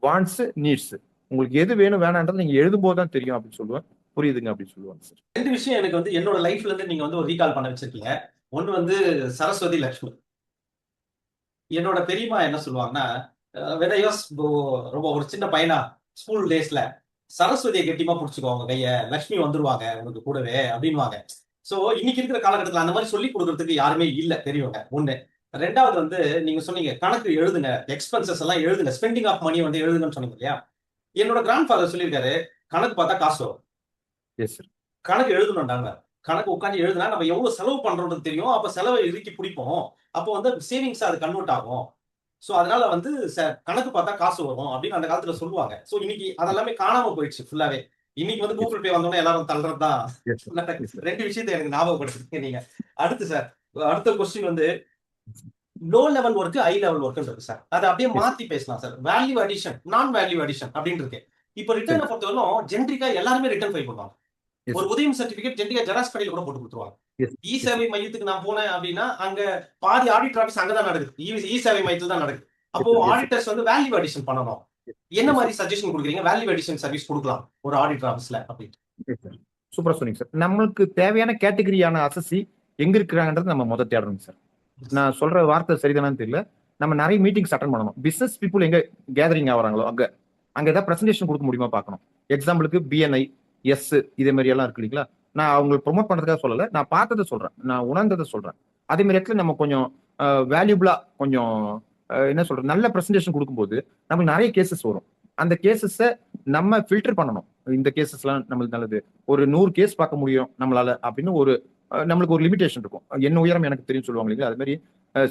[SPEAKER 1] வாண்ட்ஸ், நீட்ஸ், உங்களுக்கு எது வேணும் வேணான்றது நீங்க எழுதும் போது தான் தெரியும் அப்படின்னு சொல்லுவேன். புரியுதுங்க அப்படின்னு சொல்லுவாங்க சார்.
[SPEAKER 2] 2 விஷயம் எனக்கு வந்து என்னோட லைஃப்ல இருந்து நீங்க வந்து ஒரு ரீகால் பண்ண வச்சிருக்கீங்க. ஒண்ணு வந்து சரஸ்வதி லட்சுமி. என்னோட பெரியம்மா என்ன சொல்லுவாங்கன்னா, when I was ரொம்ப ஒரு சின்ன பையனா ஸ்கூல் டேஸ்ல, சரஸ்வதியை கெட்டியமா புடிச்சுக்கோ உங்க கைய, லட்சுமி வந்துருவாங்க உனக்கு கூடவே அப்படின்னுவாங்க. சோ இன்னைக்கு இருக்கிற காலகட்டத்துல அந்த மாதிரி சொல்லி கொடுக்கறதுக்கு யாருமே இல்ல பெரியவங்க. ஒண்ணு. 2வது வந்து நீங்க சொன்னீங்க கணக்கு எழுதுங்க, எக்ஸ்பென்சஸ் எல்லாம் எழுதுங்க, ஸ்பெண்டிங் ஆஃப் மணி வந்து எழுதுங்கன்னு சொன்னீங்க இல்லையா? என்னோட கிராண்ட் ஃபாதர் சொல்லியிருக்காரு, கணக்கு பார்த்தா காசு வரும்.
[SPEAKER 1] Yes sir.
[SPEAKER 2] கணக்கு எழுதணும்டாங்க. கணக்கு உட்காந்து எழுதுனா நம்ம எவ்வளவு செலவு பண்றோம்னு தெரியும். அப்ப செலவை இறுக்கி பிடிப்போம். அப்போ வந்து சேவிங்ஸ் அது கன்வெர்ட் ஆகும். சோ அதனால வந்து கணக்கு பார்த்தா காசு வரும் அப்படின்னு அந்த காலத்துல சொல்லுவாங்க. சோ இன்னைக்கு அதெல்லாமே காணாம போயிடுச்சு ஃபுல்லாவே. இன்னைக்கு வந்து கூகுள் பே வந்தோடனே எல்லாரும் தள்ளுறதுதான்.
[SPEAKER 1] Yes, sir. Yes, sir.
[SPEAKER 2] 2 விஷயத்தை எனக்கு ஞாபகப்படுத்திருக்கீங்க நீங்க. அடுத்து சார், அடுத்த கொஸ்டின் வந்து low level work, high level work இருக்கு சார். அதை அப்படியே
[SPEAKER 1] Yes.
[SPEAKER 2] மாத்தி பேசலாம் சார். வேல்யூ அடிஷன், நான் வேல்யூ அடிஷன் அப்படின்னு இருக்கு. இப்போ ரிட்டர்னை பொறுத்தவரைக்கும் ஜென்ரிக்கா எல்லாருமே ரிட்டர்ன் ஃபைல் பண்ணுவாங்க.
[SPEAKER 1] எஸ்
[SPEAKER 2] ஒரு
[SPEAKER 1] சார்.
[SPEAKER 2] உதயம் சர்டிபிகேட் ஜெராக்ஸ் கடையில கூட போட்டு கொடுத்துருவாங்க.
[SPEAKER 1] எஸ்
[SPEAKER 2] இ
[SPEAKER 1] எஸ்
[SPEAKER 2] சேவை மையத்துக்கு நான் போனேன் அப்படின்னா அங்க பாதி ஆடிட் ஆஃபீஸ் அங்கதான் நடக்குது. இ சேவை மையத்தில் தான் நடக்குது. அப்போ
[SPEAKER 1] சார். Yes sir.
[SPEAKER 2] ஆடிட்டர்ஸ் வந்து வேல்யூ அடிஷன் பண்ணணும். என்ன
[SPEAKER 1] எஸ்
[SPEAKER 2] மாதிரி
[SPEAKER 1] சார்.
[SPEAKER 2] சஜஷன் கொடுக்குறீங்க? வேல்யூ அடிஷன் சர்வீஸ் கொடுக்கலாம் ஒரு ஆடிட்டர் ஆஃபீஸ்ல அப்படின்னு.
[SPEAKER 1] Yes sir. சூப்பரா சொன்னீங்க சார். நம்மளுக்கு தேவையான கேட்டகரியான அசசி எங்க இருக்கிறாங்கன்றது நம்ம முதல் தேடணும் சார். நான் சொல்ற வார்த்தை சரிதானான்னு தெரியல. நம்ம நிறைய மீட்டிங்ஸ் அட்டன் பண்ணணும். பிசினஸ் பீப்புள் எங்க கேதரிங் ஆகுறாங்களோ அங்க அங்க ஏதாவது பிரசன்டேஷன் கொடுக்க முடியுமா பார்க்கணும். எக்ஸாம்பிளுக்கு பிஎன்ஐ, எஸ் இதே மாதிரி எல்லாம் இருக்கு இல்லைங்களா. நான் அவங்களுக்கு ப்ரொமோட் பண்றதுக்காக சொல்லல, நான் பார்த்ததை சொல்றேன், நான் உணர்ந்ததை சொல்றேன். அதே மாதிரி இடத்துல நம்ம கொஞ்சம் வேல்யூபிளா கொஞ்சம் என்ன சொல்றது நல்ல பிரசன்டேஷன் கொடுக்கும்போது நமக்கு நிறைய கேசஸ் வரும். அந்த கேசஸை நம்ம ஃபில்டர் பண்ணணும். இந்த கேசஸ்லாம் நம்மளுக்கு நல்லது, ஒரு 100 கேஸ் பார்க்க முடியும் நம்மளால அப்படின்னு ஒரு நம்மளுக்கு ஒரு லிமிடேஷன் இருக்கும். என்ன உயரம் எனக்கு தெரியும் சொல்லுவாங்க இல்லைங்களா. அது மாதிரி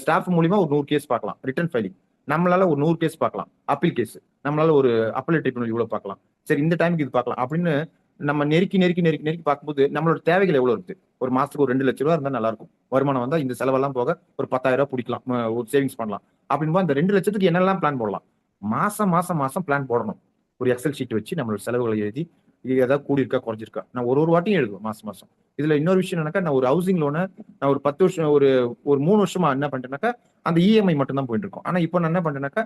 [SPEAKER 1] ஸ்டாஃப் மூலியமா ஒரு 100 கேஸ் பார்க்கலாம். ரிட்டர்ன் ஃபைலிங் நம்மளால ஒரு 100 கேஸ் பார்க்கலாம். அப்பீல் கேஸ் நம்மளால ஒரு அப்பீல் ட்ரிபியூனல் இவ்வளவு பார்க்கலாம். சரி இந்த டைமுக்கு இது பார்க்கலாம் அப்படின்னு நம்ம நெருக்கி நெருக்கி நெருக்கி நெருக்கி பார்க்கும்போது நம்மளோட தேவைகள் எவ்வளவு இருக்கு. ஒரு மாசத்துக்கு ஒரு 2 லட்ச ரூபா இருந்தா நல்லா இருக்கும். வருமானம் வந்தா இந்த செலவெல்லாம் போக ஒரு 10,000 ரூபாய் பிடிக்கலாம், ஒரு சேவிங்ஸ் பண்ணலாம். அப்படின்னு அந்த 2 லட்சத்துக்கு என்னெல்லாம் பிளான் போடலாம். மாசம் மாசம் மாசம் பிளான் போடணும். ஒரு எக்ஸல் ஷீட் வச்சு நம்மளோட செலவுகளை எழுதி இது ஏதாவது கூடியிருக்கா குறைஞ்சிருக்கா நான் ஒரு வாட்டியும் எழுதுவேன் மாசம் மாசம். இதுல இன்னொரு விஷயம் என்னக்கா, நான் ஒரு ஹவுசிங் லோனை நான் ஒரு 10 வருஷம் ஒரு ஒரு 3 வருஷமா என்ன பண்ணிட்டேன்னாக்கா அந்த இஎம்ஐ மட்டும் தான் போயிட்டு இருக்கும். ஆனா இப்போ நான் என்ன பண்றேன்னாக்கா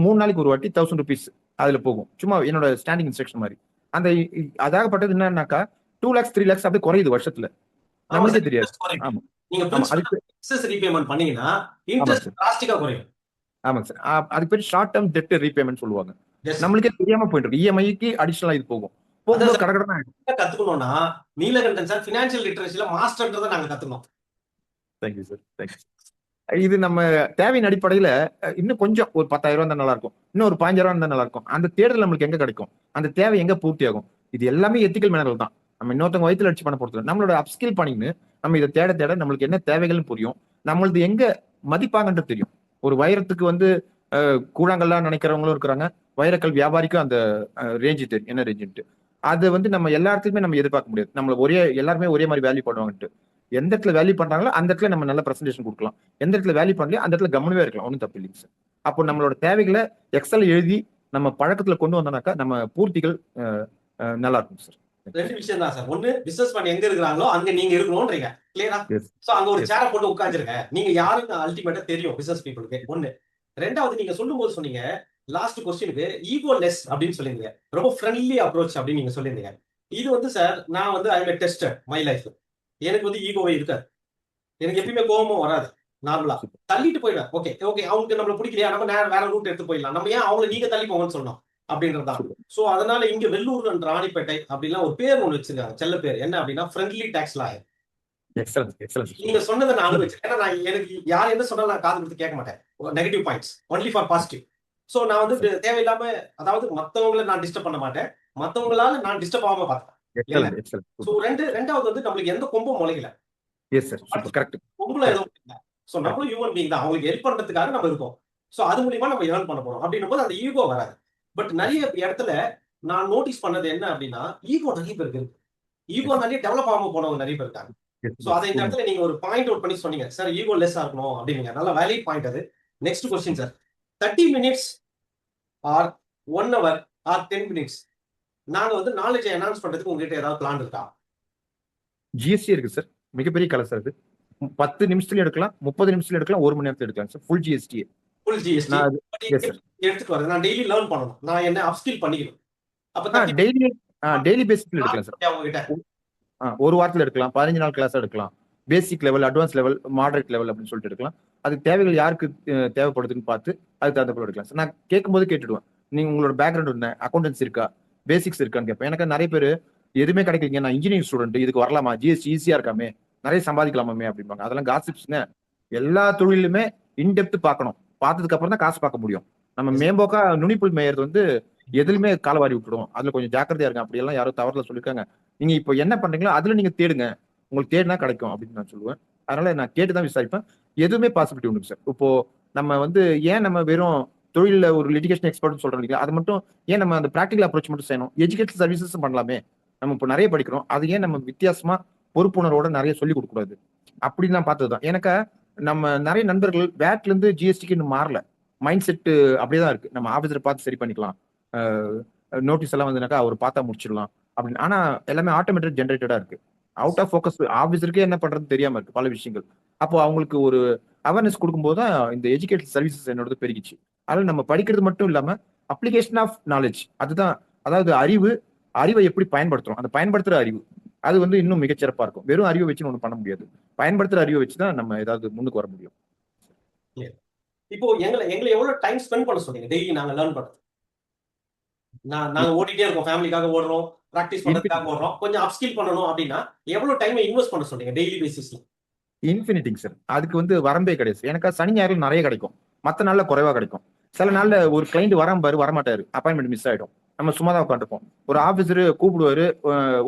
[SPEAKER 1] 3 நாளைக்கு ஒரு வாட்டி 1000 ருபீஸ் அதுல போகும். சும்மா என்னோட ஸ்டாண்டிங் இன்ஸ்ட்ரக்ஷன் மாதிரி. அந்த அதாகப்பட்டது என்னன்னாக்கா 2 lakhs 3 lakhs அப்படியே குறையுது வருஷத்துல.
[SPEAKER 2] ஆமா
[SPEAKER 1] நம்மளுக்கே
[SPEAKER 2] சார்,
[SPEAKER 1] தெரியாது.
[SPEAKER 2] இன்ட்ரெஸ்ட் குறையும்.
[SPEAKER 1] ஆமா
[SPEAKER 2] நீங்க
[SPEAKER 1] ஆமா அதுக்கு
[SPEAKER 2] பிரின்சிபல் ரீபேமெண்ட் பண்ணீங்கன்னா
[SPEAKER 1] ஆமாங்க
[SPEAKER 2] இன்ட்ரெஸ்ட்
[SPEAKER 1] சார்.
[SPEAKER 2] டிராஸ்டிக்கா குறையும்.
[SPEAKER 1] ஆமாங்க சார். அதுக்கு பேர் ஷார்ட் டேர்ம் டெட் ரீபேமெண்ட் சொல்லுவாங்க.
[SPEAKER 2] Yes, sir.
[SPEAKER 1] நம்மளுக்கே தெரியாம போயிட்டு இருக்கு. இஎம்ஐக்கு அடிஷனலா இது போகும்.
[SPEAKER 2] அதான்
[SPEAKER 1] போகும்போது
[SPEAKER 2] சார்
[SPEAKER 1] கடகடனா
[SPEAKER 2] கத்துக்கணும்னா நீலகண்டன் சார் பினான்சியல் லிட்டரேசில மாஸ்டர்ன்றதை நாங்க கத்துக்கணும்.
[SPEAKER 1] Thank you sir. தேங்க்யூ. இது நம்ம தேவையின் அடிப்படையில இன்னும் கொஞ்சம் ஒரு 10,000 ரூபாய் இருந்தா நல்லா இருக்கும். இன்னும் ஒரு 15,000 இருந்தா நல்லா இருக்கும். அந்த தேடுதல் நம்மளுக்கு எங்க கிடைக்கும், அந்த தேவை எங்க பூர்த்தி ஆகும். இது எல்லாமே எத்திக்கல் மேனர்கள் தான். நம்ம இன்னொருத்தவங்க வயிற்றுல அடிச்சு பண்ண போறது. நம்மளோட அப்ஸ்கில் பண்ணின்னு நம்ம இதை தேட தேட நம்மளுக்கு என்ன தேவைகள்னு புரியும். நம்மளது எங்க மதிப்பாங்கன்றது தெரியும். ஒரு வைரத்துக்கு வந்து கூழாங்கல்லாம் நினைக்கிறவங்களும் இருக்கிறாங்க. வைரக்கல் வியாபாரிக்கும் அந்த ரேஞ்சு தெரியும், என்ன ரேஞ்சுன்ட்டு. அது வந்து நம்ம எல்லா இடத்துலயுமே நம்ம எதிர்பார்க்க முடியாது. நம்மள எல்லாருமே ஒரே மாதிரி வேல்யூ பண்ணுவாங்கன்ட்டு. எந்த இடத்துல வேல்யூ பண்றாங்களோ அந்த இடத்துல நம்ம நல்ல பிரசன்டேஷன் கொடுக்கலாம். எந்த இடத்துல வேல்யூ பண்ணலையோ அந்த இடத்துல கவனமே இருக்கலாம். ஒன்றும் தப்பு இல்லைங்க சார். அப்போ நம்மளோட தேவைகளை எக்ஸல் எழுதி நம்ம பழக்கத்துல கொண்டு வந்தோம்னாக்கா நம்ம பூர்த்திகள் நல்லா இருக்கும் சார்.
[SPEAKER 2] ரெண்டு விஷயம் தான் சார். ஒண்ணு பிசினஸ் மேன் எங்க இருக்கிறாங்களோ அங்க நீங்க இருக்கணும்ன்றீங்க. கிளியரா?
[SPEAKER 1] எஸ்
[SPEAKER 2] சோ அங்க ஒரு
[SPEAKER 1] எஸ்
[SPEAKER 2] சேரை போட்டு உட்கார்ந்துருங்க. நீங்க யாருன்னு அல்டிமேட்டா தெரியும் பிசினஸ் பீப்புளுக்கு. ஒண்ணு. ரெண்டாவது நீங்க சொல்லும்போது சொன்னீங்க லாஸ்ட் கொஸ்டினுக்கு ஈகோ லெஸ் அப்படின்னு சொல்லியிருந்தீங்க. ரொம்ப ஃப்ரெண்ட்லி அப்ரோச் அப்படின்னு நீங்க சொல்லியிருந்தீங்க. இது வந்து சார் நான் வந்து I am tester my life. எனக்கு வந்து ஈகோவே இருக்காது. எனக்கு எப்பயுமே கோபமும் வராது. நார்மலா தள்ளிட்டு போயிடுவேன். ஓகே ஓகே அவங்களுக்கு நம்மள பிடிக்கலையா, நம்ம வேற ரூட் எடுத்து போயிடலாம். நம்ம ஏன் அவங்களை நீங்க தள்ளி போங்கன்னு சொன்னோம் அப்படின்றதுதான். சோ அதனால இங்க வெள்ளூர் அண்ட் ராணிப்பேட்டை அப்படிலாம் ஒரு பேர் ஒண்ணு வச்சிருக்காங்க, செல்ல பேர். என்ன அப்படின்னா friendly tax lawyer.
[SPEAKER 1] Excellent excellent.
[SPEAKER 2] நீங்க சொன்னதை நான் அனுபவிச்சேன். ஏன்னா நான் எனக்கு யார் என்ன சொன்னாலும் நான் காது கொடுத்து கேட்க மாட்டேன். Negative points only for positive. So நான் வந்து தேவையில்லாம அதாவது மத்தவங்களை நான் டிஸ்டர்ப் பண்ண மாட்டேன். மத்தவங்களால நான் டிஸ்டர்ப் ஆகாம பார்த்தேன்.
[SPEAKER 1] Excellent excellent.
[SPEAKER 2] சோ ரெண்டாவது வந்து நம்மளுக்கு எந்த கொம்பும் முளைக்கல.
[SPEAKER 1] Yes sir. Super correct.
[SPEAKER 2] கொம்புல எதுவும் இல்லை. சோ நம்மளும் ஹியூமன் பீயிங் தான். அவங்களுக்கு ஹெல்ப் பண்றதுக்காக நம்ம இருக்கோம். சோ அது மூலியமா நம்ம ஏர்ன் பண்ண போறோம் அப்படின்னும் போது அந்த ஈகோ வராது. பட் நிறைய இடத்துல நான் நோட்டீஸ் பண்ணது என்ன அப்படின்னா ஈகோ நிறைய பேருக்கு இருக்கு. ஈகோ நிறைய டெவலப் ஆகாம போனவங்க நிறைய பேர் இருக்காங்க. சோ அதை இந்த இடத்துல நீங்க ஒரு பாயிண்ட் அவுட் பண்ணி சொன்னீங்க சார். ஈகோ லெஸ்ஸா இருக்கணும் அப்படிங்க. நல்ல வேலிட் பாயிண்ட் அது. Next question sir. 30 minutes or 1 hour or 10 minutes நாங்க வந்து நாலேஜ் என்ஹான்ஸ் பண்றதுக்கு உங்ககிட்ட ஏதாவது பிளான் இருக்கா?
[SPEAKER 1] ஜிஎஸ்டி இருக்கு சார். மிகப்பெரிய கலை சார். அது 10 நிமிஷத்துல எடுக்கலாம், 30 நிமிஷத்துல எடுக்கலாம், 1 மணி நேரத்துல எடுக்கலாம் sir. Full GST.
[SPEAKER 2] Full GST
[SPEAKER 1] yes sir.
[SPEAKER 2] எடுத்துட்டு வரேன். நான் டெய்லி லேர்ன் பண்ணணும். நான் என்ன அப்ஸ்கில் பண்ணிக்கணும். அப்ப
[SPEAKER 1] டெய்லி பேசிஸ்ல எடுக்கலாம் சார்.
[SPEAKER 2] உங்ககிட்ட
[SPEAKER 1] ஒரு வாரத்துல எடுக்கலாம், 15 நாள் கிளாஸ் எடுக்கலாம். Basic level, advance level, moderate level அப்படின்னு சொல்லிட்டு எடுக்கலாம். அது தேவைகள் யாருக்கு தேவைப்படுதுன்னு பார்த்து அதுக்கு தகுந்த போல எடுக்கலாம் சார். நான் கேட்கும்போது கேட்டுடுவேன், நீங்க உங்களோட பேக்ரவுண்ட் என்ன, அக்கௌண்டன்ஸ் இருக்கா, பேசிக்ஸ் இருக்கான்னு கேட்பேன். எனக்கு நிறைய பேர் எதுவுமே கிடைக்கலீங்க, நான் இன்ஜினியரிங் ஸ்டூடெண்ட், இதுக்கு வரலாமா, ஜிஎஸ்டி ஈஸியா இருக்காமே, நிறைய சம்பாதிக்கலாமே அப்படிம்பாங்க. அதெல்லாம் காசிப்ஸ்ங்க. எல்லா தொழிலுமே இன்டெப்த் பார்க்கணும். பார்த்ததுக்கு அப்புறம் தான் காசு பார்க்க முடியும். நம்ம மேம்போக்கா நுனிப்புல் மேயறது வந்து எதுலுமே காலவாரி விட்டுடும். அதுல கொஞ்சம் ஜாக்கிரதையா இருங்க. அப்படி எல்லாம் யாரும் தவறுல சொல்லியிருக்காங்க. நீங்க இப்போ என்ன பண்றீங்களோ அதுல நீங்க தேடுங்க, உங்களுக்கு தேடினா கிடைக்கும் அப்படின்னு நான் சொல்லுவேன். அதனால நான் கேட்டுதான் விசாரிப்பேன். எதுவுமே பாசிபிலிட்டி உண்டு சார். இப்போ நம்ம வந்து ஏன் நம்ம வெறும் தொழில ஒரு லிட்டிகேஷன் எக்ஸ்பர்ட் சொல்றோம் இல்லையா, அது மட்டும் ஏன் நம்ம அந்த பிராக்டிகல் அப்ரோச் மட்டும் செய்யணும். எஜுகேஷன் சர்வீசஸ் பண்ணலாமே. நம்ம இப்போ நிறைய படிக்கிறோம், அது ஏன் நம்ம வித்தியாசமா பொறுப்புணர்வோட நிறைய சொல்லி கொடுக்க கூடாது அப்படின்னு நான் பார்த்ததுதான். எனக்கு நம்ம நிறைய நண்பர்கள் வேட்ல இருந்து ஜிஎஸ்டிக்கு இன்னும் மாறல. மைண்ட் செட் அப்படியே தான் இருக்கு. நம்ம ஆபீசரை பார்த்து சரி பண்ணிக்கலாம், நோட்டீஸ் எல்லாம் வந்துனாக்கா அவர் பார்த்தா முடிச்சிடலாம் அப்படின்னு. ஆனா எல்லாமே ஆட்டோமேட்டட் ஜென்ரேட்டடா இருக்கு. அவுட் ஆஃப் ஃபோக்கஸ் ஆஃபீஸருக்கே என்ன பண்றதுன்னு தெரியாம இருக்கு பல விஷயங்கள். அப்போ அவங்களுக்கு ஒரு அவேர்னஸ் கொடுக்கும்போது தான் இந்த எஜுகேஷன் சர்வீசஸ் என்னோட பெருகிச்சு. அதில் நம்ம படிக்கிறது மட்டும் இல்லாம அப்ளிகேஷன் ஆஃப் நாலேஜ், அதுதான். அதாவது அறிவை எப்படி பயன்படுத்துறோம், அந்த பயன்படுத்துற அறிவு, அது வந்து இன்னும் மிகச்சிறப்பா இருக்கும். வெறும் அறிவை வச்சு ஒன்றும் பண்ண முடியாது. பயன்படுத்துற அறிவை வச்சு தான் நம்ம ஏதாவது முன்னுக்கு வர முடியும்.
[SPEAKER 2] இப்போ எங்களை எங்களை எவ்வளவு டைம் ஸ்பெண்ட் பண்ண சொன்னீங்க டெய்லி நாங்க லேர்ன் பண்றது? நாங்க ஓடிட்டே இருக்கோம், ஃபேமிலிக்காக ஓடுறோம், ப்ராக்டிஸ் பண்றதுக்காக ஓடுறோம். கொஞ்சம் அப்ஸ்கில் பண்ணணும் அப்படின்னா எவ்வளவு டைம் இன்வெஸ்ட் பண்ண சொன்னீங்க டெய்லி பேசிஸ்ல?
[SPEAKER 1] இன்ஃபினிட்டிங் சார். அதுக்கு வந்து வரம்பே கிடையாது. எனக்கு சனி ஞாயிறு நிறைய கிடைக்கும், மற்ற நாள்ல குறைவா கிடைக்கும். சில நாள்ல ஒரு கிளைண்ட் வரமாட்டாரு, அப்பாயின்மெண்ட் மிஸ் ஆயிடும். நம்ம சும்மா தான் உட்காந்துருப்போம். ஒரு ஆபீசர் கூப்பிடுவாரு,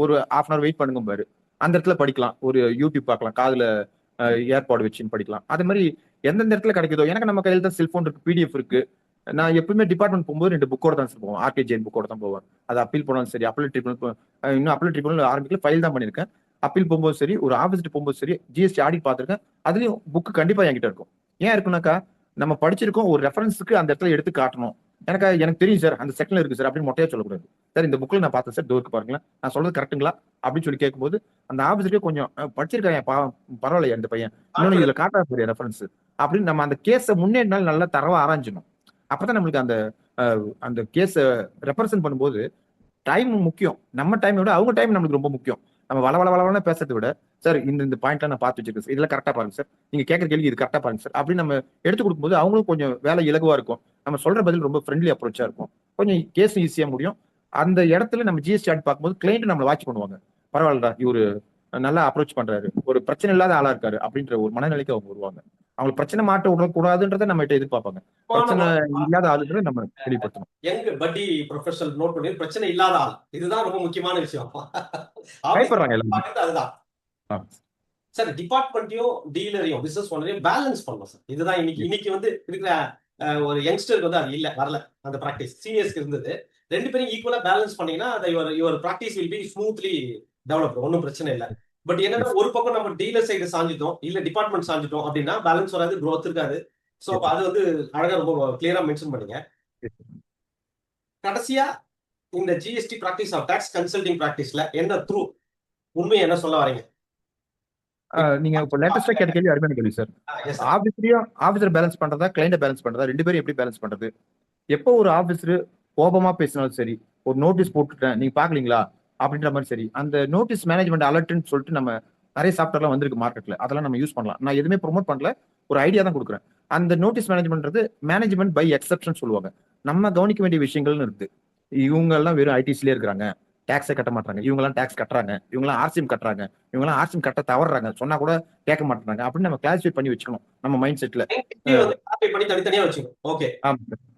[SPEAKER 1] ஒரு ஹாஃப் அன் அவர் வெயிட் பண்ணுங்க பாரு. அந்த இடத்துல படிக்கலாம், ஒரு யூடியூப் பார்க்கலாம், காதுல ஏர்பாடு வச்சுன்னு படிக்கலாம். அது மாதிரி எந்தெந்த இடத்துல கிடைக்குதோ. எனக்கு நம்ம கையில் தான் செல்போன் இருக்கு, பிடிஎஃப் இருக்கு. நான் எப்பவுமே டிபார்ட்மெண்ட் போகும்போது 2 புக்கோட தான் போவேன். ஆர்கேஜிஎன் புக்கோட தான் போவேன். அது அப்பீல் போனாலும் சரி, அப்பீல் ட்ரிபியூனல், இன்னும் அப்பீல் ட்ரிபியூனல் ஆரம்பிக்கல, ஃபைல் தான் பண்ணியிருக்கேன். அப்பீல் போகும்போது சரி, ஒரு ஆஃபீஸ்ட்டு போகும்போது சரி, ஜிஎஸ்டி ஆடிட் பார்த்துருக்கேன். அதுலயும் புக்கு கண்டிப்பா என்கிட்ட இருக்கும். ஏன் இருக்குனாக்கா, நம்ம படிச்சிருக்கோம், ஒரு ரெஃபரன்ஸுக்கு அந்த இடத்துல எடுத்து காட்டணும். எனக்கு தெரியும் சார், அந்த செக்ஷன்ல இருக்கு சார் அப்படின்னு மொட்டையா சொல்லக்கூடாது. சார் இந்த புக்ல நான் பார்த்தேன் சார், டோருக்கு பாருங்களேன், நான் சொல்றது கரெக்ட்டுங்களா அப்படின்னு சொல்லி கேட்கும்போது அந்த ஆஃபீஸருக்கே கொஞ்சம் படிச்சிருக்காங்க, பரவாயில்லையா இந்த பையன், இன்னொன்னு இதுல காட்டா போறிய ரெஃபரன்ஸ் அப்படின்னு நம்ம அந்த கேஸை முன்னே நாள் நல்லா தரவா ஆராய்ஞ்சணும். அப்பதான் நம்மளுக்கு அந்த அந்த கேஸை ரெப்ரசென்ட் பண்ணும்போது டைம் முக்கியம். நம்ம டைமை விட அவங்க டைம் நம்மளுக்கு ரொம்ப முக்கியம். நம்ம வளவளன்னு பேசுறதை விட, சார் இந்த பாயிண்ட்லாம் நான் பார்த்து வச்சிருக்கேன் சார், இதெல்லாம் கரெக்டா பாருங்க சார், நீங்க கேட்கற கேள்வி இது கரெக்டா பாருங்க சார் அப்படின்னு நம்ம எடுத்து கொடுக்கும்போது அவங்களும் கொஞ்சம் வேலை இலகுவா இருக்கும். நம்ம சொல்ற பதில் ரொம்ப ஃப்ரெண்ட்லி அப்ரோச்சா இருக்கும். கொஞ்சம் கேஸ் ஈஸியா முடியும். அந்த இடத்துல நம்ம ஜிஎஸ்டி ஆட் பார்க்கும்போது கிளைண்ட் நம்மளை வாட்ச் பண்ணுவாங்க. பரவாயில்லடா, இவரு நல்லா அப்ரோச் பண்றாரு, ஒரு பிரச்சனை இல்லாத ஆளா இருக்காரு அப்படின்ற ஒரு மனநிலைக்கு அவங்க வருவாங்க. அவங்களுக்கு பிரச்சனை மாட்ட விடக்கூடாதுன்றதை நம்ம கிட்ட எதிர்பார்ப்பாங்க. பிரச்சனை இல்லாத ஆளுகளை நம்ம வெளிப்படுத்தணும்.
[SPEAKER 2] எங்க பட்டி ப்ரொஃபஷனல் நோட் பண்ணி பிரச்சனை இல்லாத ஆள், இதுதான் ரொம்ப முக்கியமான விஷயம்.
[SPEAKER 1] பயப்படுறாங்க எல்லாரும்.
[SPEAKER 2] அதுதான் சார். டிபார்ட்மெண்ட்டையும் டீலரையும் பிசினஸ் ஓனரையும் பேலன்ஸ் பண்ணணும் சார். இதுதான் இன்னைக்கு வந்து இருக்கிற ஒரு யங்ஸ்டருக்கு வந்து அது இல்ல, வரல அந்த பிராக்டிஸ். சீனியர்ஸ்க்கு இருந்தது. ரெண்டு பேரும் ஈக்குவலா பேலன்ஸ் பண்ணீங்கன்னா your practice will be smoothly develop, ஒன்றும் பிரச்சனை இல்லை. பட் என்னன்னா ஒரு பக்கம் நம்ம டீலர் சைடு சாஞ்சிட்டோம், இல்ல டிபார்ட்மெண்ட் சாஞ்சிட்டோம் அப்படின்னா பேலன்ஸ் வராது, growth இருக்காது. சோ அது வந்து அழகா ரொம்ப கிளியரா மென்ஷன் பண்ணீங்க. கடைசியா இந்த GST practice of tax consulting பிராக்டிஸ்ல என்ன த்ரூ உண்மையை என்ன சொல்ல வரீங்க?
[SPEAKER 1] நீங்க இப்போ லேட்டஸ்டா கேட்ட கேள்வி அருமையான கேள்வி சார். ஆபீசர் பேலன்ஸ் பண்றதா, கிளைண்ட பேலன்ஸ் பண்றதா, ரெண்டு பேரும் எப்படி பேலன்ஸ் பண்றது? எப்போ ஒரு ஆபீசர் கோபமா பேசினாலும் சரி, ஒரு நோட்டீஸ் போட்டுட்டேன் நீங்க பாக்கலீங்களா அப்படின்ற மாதிரி சரி, அந்த நோட்டீஸ் மேனேஜ்மெண்ட் அலர்ட்னு சொல்லிட்டு நம்ம நிறைய சாஃப்ட்வேர்லாம் வந்திருக்கு மார்க்கெட்ல, அதெல்லாம் நம்ம யூஸ் பண்ணலாம். நான் எதுவுமே ப்ரொமோட் பண்ணல, ஒரு ஐடியா தான் கொடுக்குறேன். அந்த நோட்டீஸ் மேனேஜ்மெண்ட் பை எக்ஸப்ஷன் சொல்லுவாங்க. நம்ம கவனிக்க வேண்டிய விஷயங்கள்னு இருக்கு. இவங்க எல்லாம் வெறும் ஐடிசிலே இருக்கிறாங்க, டாக்ஸை கட்ட மாட்டாங்க, இவங்கெல்லாம் டாக்ஸ் கட்டுறாங்க, இவங்கெல்லாம் ஆர்சிஎம் கட்டுறாங்க, இவங்கெல்லாம் ஆர்சிஎம் கட்ட தவறாங்க, சொன்னா கூட கேட்க மாட்டாங்க அப்படின்னு நம்ம கிளாசிஃபை பண்ணி வச்சுக்கணும் நம்ம மைண்ட் செட்ல.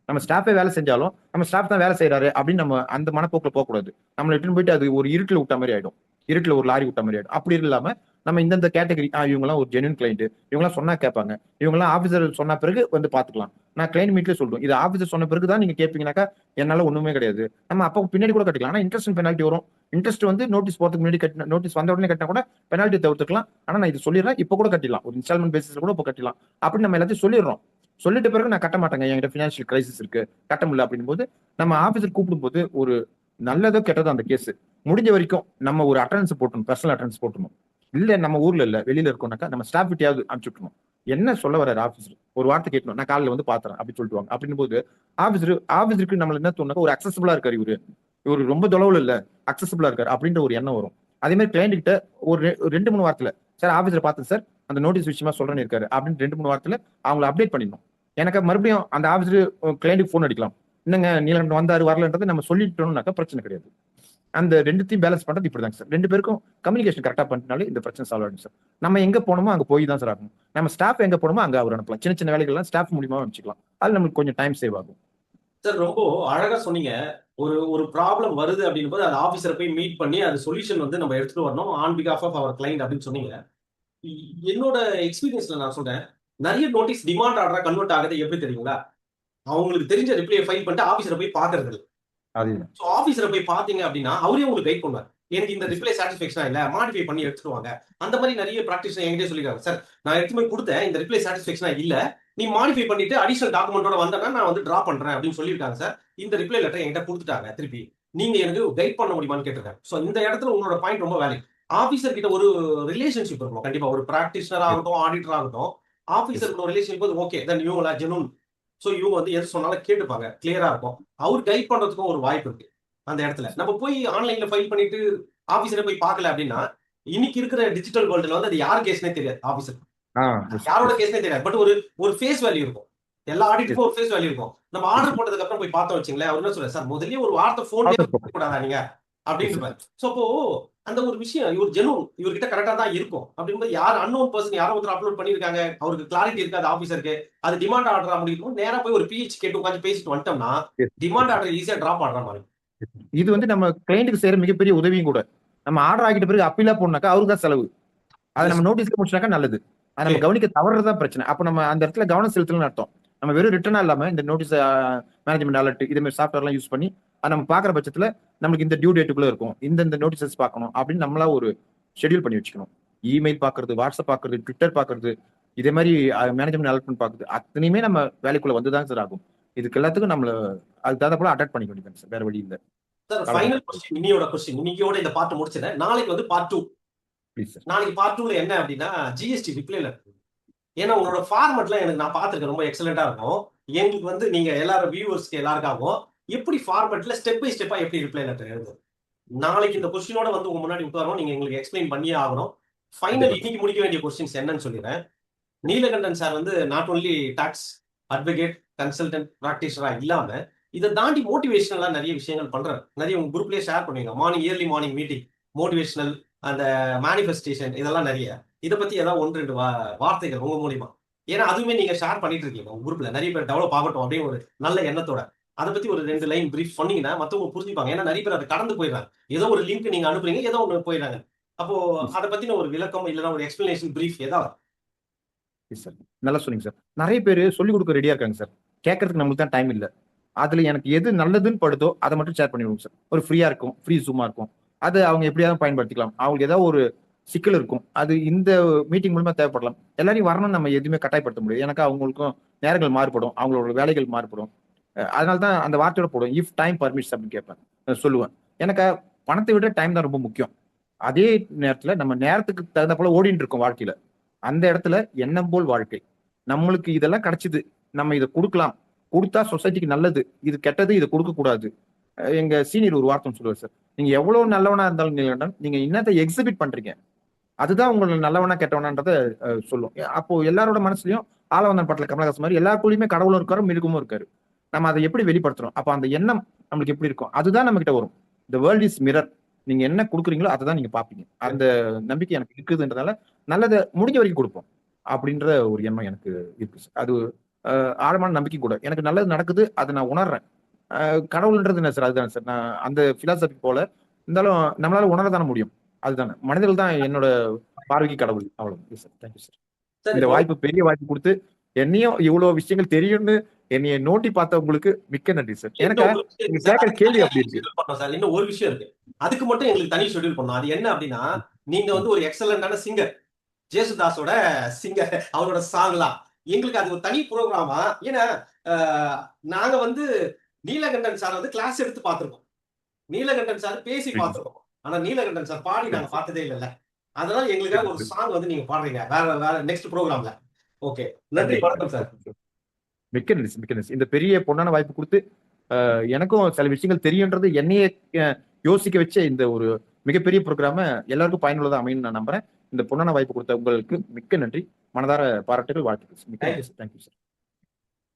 [SPEAKER 1] நம்ம ஸ்டாஃபே வேலை செஞ்சாலும் நம்ம ஸ்டாஃப் தான் வேலை செய்யறாரு அப்படின்னு நம்ம அந்த மனப்போக்கில் போகக்கூடாது. நம்மளை எடுத்துன்னு போயிட்டு அது ஒரு இருட்டில் விட்ட மாதிரி ஆயிடும், இருட்டில் ஒரு லாரி விட்ட மாதிரி ஆயிடும். அப்படி இல்லாம நம்ம இந்தந்த கேட்டகரி, இவங்கெல்லாம் ஒரு ஜென்யூன் கிளைண்ட், இவங்கெல்லாம் சொன்னா கேட்பாங்க, இவங்கெல்லாம் ஆஃபீஸர் சொன்ன பிறகு வந்து பாத்துக்கலாம். நான் கிளைண்ட் மீட்லேயே சொல்றோம், இது ஆஃபீஸர் சொன்ன பிறகு தான் நீங்க கேட்பீங்கன்னாக்கா என்னால ஒண்ணுமே கிடையாது. நம்ம அப்போ பின்னாடி கூட கட்டிக்கலாம், ஆனா இன்ட்ரெஸ்ட் பெனால்ட்டி வரும். இன்ட்ரெஸ்ட் வந்து நோட்டீஸ் போறதுக்கு முன்னாடி கட்டின, நோட்டீஸ் வந்த உடனே கட்டினா கூட பெனால்ட்டி தவிர்த்துக்கலாம். ஆனா நான் இது சொல்லிடுறேன், இப்போ கூட கட்டிடலாம், ஒரு இன்ஸ்டால்மெண்ட் பேசிஸ்ல கூட இப்போ கட்டிடலாம் அப்படின்னு நம்ம எல்லாத்தையும் சொல்லிடுறோம். சொல்லிட்ட பிறகு நான் கட்ட மாட்டேங்க, என்கிட்ட ஃபினான்ஷியல் கிரைசிஸ் இருக்கு, கட்ட முடியல அப்படின் போது நம்ம ஆஃபீஸர் கூப்பிடும் போது ஒரு நல்லதோ கெட்டதோ அந்த கேஸ் முடிஞ்ச வரைக்கும் நம்ம ஒரு அட்டண்டன்ஸ் போட்டணும், பர்சனல் அட்டண்டன்ஸ் போட்டணும். இல்ல நம்ம ஊர்ல இல்ல வெளியில இருக்கோம்னாக்கா நம்ம ஸ்டாஃப் கிட்டயாவது அனுப்பிச்சு விட்டணும். என்ன சொல்ல வர்றாரு ஆஃபீஸர், ஒரு வார்த்தை கேட்கணும், நான் காலையில வந்து பாத்துறேன் அப்படின்னு சொல்லிட்டு அப்படின்னு போது ஆஃபீஸருக்கு நம்மள என்ன தோணுனாக்கா, ஒரு அக்சசபிளா இருக்காரு இவரு ரொம்ப தொலைவுல இல்ல, அக்சசபிளா இருக்காரு அப்படின்ற ஒரு எண்ணம் வரும். அதே மாதிரி கிளைண்ட் கிட்ட ஒரு 2-3 வாரத்துல, சார் ஆஃபீஸர் பார்த்தேன் சார், அந்த நோட்டீஸ் விஷயமா சொல்றேன்னு இருக்காரு அப்படின்னு 2-3 வாரத்துல அவங்களை அப்டேட் பண்ணிடணும். எனக்கு மறுபடியும் அந்த ஆஃபீஸர் கிளைண்ட்டுக்கு ஃபோன் அடிக்கலாம், என்னங்க நீலகண்டன் வந்தாரு வரலன்றதை நம்ம சொல்லிட்டோம்னாக்கா பிரச்சனை கிடையாது. அந்த ரெண்டுத்தையும் பேலன்ஸ் பண்றது இப்படிதாங்க சார். ரெண்டு பேருக்கும் கம்யூனிகேஷன் கரெக்டா பண்ணினாலே இந்த பிரச்சனை சால்வ் ஆகும் சார். நம்ம எங்க போனோமோ அங்க போய் தான் சார் ஆகணும். நம்ம ஸ்டாஃப் எங்க போனோமோ அங்க அவர் அனுப்பலாம். சின்ன சின்ன வேலைகள்லாம் ஸ்டாஃப் மூலியமா அனுப்பிச்சிக்கலாம். அது நமக்கு கொஞ்சம் டைம் சேவ் ஆகும்
[SPEAKER 2] சார். ரொம்ப அழகா சொன்னீங்க. ஒரு ப்ராப்ளம் வருது அப்படின்னு போது அது ஆபீசரை போய் மீட் பண்ணி அது சொல்யூஷன் வந்து நம்ம எடுத்துட்டு வரணும் ஆன் பிகாஃப் ஆஃப் அவர் கிளைண்ட் அப்படின்னு சொன்னீங்க. என்னோட எக்ஸ்பீரியன்ஸ்ல நான் சொல்றேன், நிறைய நோட்டீஸ் டிமாண்ட் ஆர்டரா கன்வெர்ட் ஆகுது எப்படி தெரியுங்களா? அவங்களுக்கு தெரிஞ்ச ரிப்ளை ஃபைல் பண்ணிட்டு ஆபீசரை போய் பாக்குறது. சோ ஆபீசரை போய் பாத்தீங்க அப்படின்னா அவரே உங்களுக்கு கைட் பண்ணுவார். எனக்கு இந்த ரிப்ளை சாட்டிஸ்ஃபேக்ஷனா இல்ல, மாடிஃபை பண்ணி எடுத்துட்டு வாங்க. அந்த மாதிரி நிறைய பிராக்டிஸ் என்கிட்ட சொல்லிருக்காங்க. சார் நான் எடுத்து போய் கொடுத்தேன், இந்த ரிப்ளை சாட்டிஸ்ஃபேக்ஷனா இல்ல, நீ மாடிஃபை பண்ணிட்டு அடிஷனல் டாக்குமெண்டோட வந்தா நான் வந்து டிரா பண்றேன் அப்படின்னு சொல்லியிருக்காங்க சார். இந்த ரிப்ளை லெட்டர் என்கிட்ட கொடுத்துட்டாங்க திருப்பி. நீங்க எனக்கு கைட் பண்ண முடியுமான்னு கேட்டிருக்காங்க. ஸோ இந்த இடத்துல உங்களோட பாயிண்ட் ரொம்ப வேல்யூ. ஆபீசர் கிட்ட ஒரு ரிலேஷன்ஷிப் இருக்கணும் கண்டிப்பா. ஒரு பிராக்டிஷனர் ஆகட்டும், ஆடிட்டர் ஆகட்டும், ஆபீசர் கிட்ட ஒரு ரிலேஷன்ஷிப் ஓகே தென் இவங்களா ஜெனூன். ஸோ இவங்க வந்து எது சொன்னாலும் கேட்டுப்பாங்க, கிளியரா இருக்கும். அவர் கைட் பண்றதுக்கும் ஒரு வாய்ப்பு இருக்கு அந்த இடத்துல. நம்ம போய் ஆன்லைன்ல ஃபைல் பண்ணிட்டு ஆபீசரை போய் பார்க்கல அப்படின்னா, இன்னைக்கு இருக்கிற டிஜிட்டல் வேர்ல்டுல வந்து அது யார் கேஸ்னே தெரியாது. ஆபீசர் யாரோட கேஸ்னே தெரியாது. பட் ஒரு ஃபேஸ் வேல்யூ இருக்கும். எல்லா ஆடிட்டுக்கும் ஒரு ஃபேஸ் வேல்யூ இருக்கும். நம்ம ஆர்டர் போட்டதுக்கு அப்புறம் போய் பார்த்தோம் வச்சுங்களேன், அவர் என்ன சொல்றாரு, சார் முதல்லயே ஒரு வார்த்தை போன்லயே கூடாதா நீங்க அப்படின்னு. சோ அப்போ அந்த ஒரு விஷயம் இவர் ஜெனூன், இவர்கிட்ட கரெக்டா தான் இருக்கும் அப்படிங்கும்போது யார் அன்னோன் பர்சன் யாரோ ஒருத்தர் அப்லோட் பண்ணிருக்காங்க, அவருக்கு கிளாரிட்டி இருக்காது ஆபீசருக்கு, அது டிமாண்ட் ஆர்டரா முடிக்கும். நேரா போய் ஒரு பிஹெச் கேட்டு உட்காந்து பேசிட்டு வந்துட்டோம்னா டிமாண்ட் ஆர்டர் ஈஸியா டிராப் ஆடுற மாதிரி.
[SPEAKER 1] இது வந்து நம்ம கிளைண்ட்டுக்கு செய்யற மிகப்பெரிய உதவியும் கூட. நம்ம ஆர்டர் ஆகிட்ட பிறகு அப்பீலா போனாக்கா அவருக்கு தான் செலவு. அதை நம்ம நோட்டீஸ்ல முடிச்சாக்கா நல்லது. அதை நம்ம கவனிக்க தவறுதான் பிரச்சனை. அப்ப நம்ம அந்த இடத்துல கவனம் செலுத்தலன்னு அர்த்தம். நம்ம வெறும் ரிட்டர்னா இல்லாம இந்த நோட்டீஸ் மேனேஜ்மெண்ட் அலர்ட் இதே மாதிரி சாஃப்ட்வேர் எல்லாம் யூஸ் பண்ணி அதை நம்ம பாக்குற பட்சத்துல நம்மளுக்கு இந்த டியூ டேட்டுக்குள்ள இருக்கும், இந்த நோட்டீசஸ் பார்க்கணும் அப்படின்னு நம்மளா ஒரு ஷெட்யூல் பண்ணி வச்சுக்கணும். இமெயில் பாக்குறது, வாட்ஸ்அப் பாக்குறது, ட்விட்டர் பாக்குறது, இதே மாதிரி மேனேஜ்மெண்ட் அலர்ட் பாக்குறது அத்தனையுமே நம்ம வேலைக்குள்ள வந்துதான் சார் ஆகும். இதுக்கு எல்லாத்துக்கும் நம்மள அதுக்கு தகுந்த போல அட்டாக் பண்ணிக்க வேண்டியது சார், வேற வழி இல்லை.
[SPEAKER 2] சார் ஃபைனல் क्वेश्चन இன்னியோட क्वेश्चन இன்னையோட இந்த பார்ட் முடிச்சிட்டேன். நாளைக்கு வந்து பார்ட் 2.
[SPEAKER 1] Please sir.
[SPEAKER 2] நாளைக்கு பார்ட் 2ல என்ன அப்படின்னா ஜிஎஸ்டி ரிப்ளை லெட்டர். ஏன்னா உங்களோட ஃபார்மட்லாம் எனக்கு நான் பார்த்துருக்கேன், ரொம்ப எக்ஸலண்டா இருக்கும். எங்களுக்கு வந்து நீங்க எல்லாரும் வியூவர்ஸ்க்கு எல்லாருக்காகவும் எப்படி ஃபார்மட்ல ஸ்டெப் பை ஸ்டெப்பா எப்படி ரிப்ளை லெட்டர் எழுது. நாளைக்கு இந்த கொஸ்டினோட வந்து உங்க முன்னாடி உட்காரோம், நீங்க எங்களுக்கு எக்ஸ்பிளைன் பண்ணியே ஆகணும். ஃபைனல் இன்னைக்கு முடிக்க வேண்டிய கொஸ்டின்ஸ் என்னன்னு சொல்லிடுறேன். நீலகண்டன் சார் வந்து not only tax advocate, consultant, ப்ராக்டிஷனரா இல்லாம இதை தாண்டி மோட்டிவேஷனலா நிறைய விஷயங்கள் பண்றாரு. நிறைய உங்க குரூப்லயே ஷேர் பண்ணுவீங்க. இயர்லி மார்னிங் மீட்டிங், மோட்டிவேஷனல், அந்த மேனிஃபெஸ்டேஷன், இதெல்லாம் நிறைய. இதை பத்தி ஏதாவது 1-2 வார்த்தைகள் உங்க மூலியமா, ஏன்னா அதுவுமே நீங்க ஷேர் பண்ணிட்டு இருக்கீங்க உங்க குரூப்ல, நிறைய பேர் டெவலப் ஆகட்டும் அப்படின்னு ஒரு நல்ல எண்ணத்தோட. அதை பத்தி ஒரு 2 லைன் பிரீஃப் சொன்னீங்கன்னா மத்தவங்க புரிஞ்சுப்பாங்க. ஏன்னா நிறைய பேர் அதை கடந்து போயிடுறாங்க. ஏதோ ஒரு லிங்க் நீங்க அனுப்புறீங்க, ஏதோ ஒன்று போயிடுறாங்க. அப்போ அதை பத்தின ஒரு விளக்கம் இல்லைன்னா ஒரு எக்ஸ்பிளனேஷன் பிரீஃப் ஏதாவது.
[SPEAKER 1] சார் நல்லா சொன்னீங்க சார். நிறைய பேர் சொல்லிக் கொடுக்க ரெடியா இருக்காங்க சார், கேட்கறதுக்கு நம்மளுக்கு தான் டைம் இல்லை. அதுல எனக்கு எது நல்லதுன்னு படுதோ அதை மட்டும் ஷேர் பண்ணிவிடுவோம் சார். ஒரு ஃப்ரீயா இருக்கும், ஃப்ரீ ஜூமா இருக்கும், அது அவங்க எப்படியாவது பயன்படுத்திக்கலாம். அவங்களுக்கு ஏதாவது ஒரு சிக்கல் இருக்கும், அது இந்த மீட்டிங் மூலமா தேவைப்படலாம். எல்லாரையும் வரணும் நம்ம எதுவுமே கட்டாயப்படுத்த முடியாது. எனக்கு அவங்களுக்கும் நேரங்கள் மாறுபடும், அவங்களோட வேலைகள் மாறுபடும். அதனால தான் அந்த வார்த்தையோட போடும், இஃப் டைம் பர்மிட்ஸ் அப்படின்னு கேட்பேன், சொல்லுவேன். எனக்கு பணத்தை விட டைம் தான் ரொம்ப முக்கியம். அதே நேரத்துல நம்ம நேரத்துக்கு தகுந்த போல ஓடிட்டு இருக்கோம் வாழ்க்கையில. அந்த இடத்துல எண்ணம் போல் வாழ்க்கை. நம்மளுக்கு இதெல்லாம் கிடைச்சது, நம்ம இதை கொடுக்கலாம், கொடுத்தா சொசைட்டிக்கு நல்லது, இது கெட்டது, இதை கொடுக்க கூடாது. எங்க சீனியர் ஒரு வார்த்தை சொல்லுவார் சார், நீங்க எவ்வளவு நல்லவனா இருந்தாலும் நீங்க என்னத்தை எக்ஸிபிட் பண்றீங்க அதுதான் உங்களை நல்லவனா கெட்டவனான்றத சொல்லும். அப்போ எல்லாரோட மனசுலயும் ஆளவந்தான் பாட்டுல கமலஹாசன் மாதிரி எல்லாருக்குள்ளயுமே கடவுளும் இருக்காரு, மிருகமும் இருக்காரு. நம்ம அதை எப்படி வெளிப்படுத்துறோம், அப்ப அந்த எண்ணம் நம்மளுக்கு எப்படி இருக்கும் அதுதான் நம்ம கிட்ட வரும். இந்த வேர்ல்ட் இஸ் மிரர், நீங்க என்ன கொடுக்குறீங்களோ அதை தான் நீங்க பாப்பீங்க. அந்த நம்பிக்கை எனக்கு இருக்குதுன்றதால நல்லதை முடிஞ்ச வரைக்கும் கொடுப்போம் அப்படின்ற ஒரு எண்ணம் எனக்கு இருக்கு சார். அது ஆழமான நம்பிக்கை கூட. எனக்கு நல்லது நடக்குது, அதை நான் உணர்றேன். கடவுள்ன்றது என்ன சார், அதுதான் சார். நான் அந்த பிலாசபி போல இருந்தாலும் நம்மளால உணரதான முடியும். அதுதானே மனிதர்கள் தான் என்னோட பார்வைக்கு கடவுள். அவ்வளவு சார். Thank you sir. இந்த வாய்ப்பு, பெரிய வாய்ப்பு கொடுத்து என்னையும் இவ்வளவு விஷயங்கள் தெரியும்னு என்னைய நோட்டி பார்த்தவங்களுக்கு மிக்க நன்றி சார். எனக்கு நீங்க கேட்கிற கேள்வி அப்படி இருக்கு
[SPEAKER 2] சார். இன்னும் ஒரு விஷயம் இருக்கு, அதுக்கு மட்டும் எங்களுக்கு தனி ஷெட்யூல் பண்ணணும். அது என்ன அப்படின்னா, நீங்க வந்து ஒரு எக்ஸலண்டான சிங்கர், ஜேசுதாஸோட சிங்கர், அவரோட சாங்லாம் எங்களுக்கு அது ஒரு தனி ப்ரோக்ராமா. ஏன்னா நாங்க வந்து நீலகண்டன் சார் வந்து கிளாஸ் எடுத்து பார்த்திருக்கோம், நீலகண்டன் சார் பேசி பார்த்திருக்கோம், ஆனா நீலகண்டன் சார் பாடி நாங்க பார்த்ததே இல்லைல்ல. அதனால எங்களுக்காக ஒரு சாங் வந்து நீங்க பாடுறீங்க வேற நெக்ஸ்ட் ப்ரோக்ராம்ல. ஓகே, நன்றி, வணக்கம் சார்.
[SPEAKER 1] மிக்க நன்றி, மிக்க நன்றி. இந்த பெரிய பொண்ணான வாய்ப்பு கொடுத்து எனக்கும் சில விஷயங்கள் தெரியுன்றது என்னையே யோசிக்க வச்ச இந்த ஒரு மிகப்பெரிய ப்ரோக்ராம எல்லாருக்கும் பயனுள்ளதா அமையும் நான் நம்புறேன். இந்த பொண்ணான வாய்ப்பு கொடுத்த உங்களுக்கு மிக்க நன்றி, மனதார பாராட்டுகள், வாழ்த்துக்கள். மிக்க நன்றி சார். Thank you sir.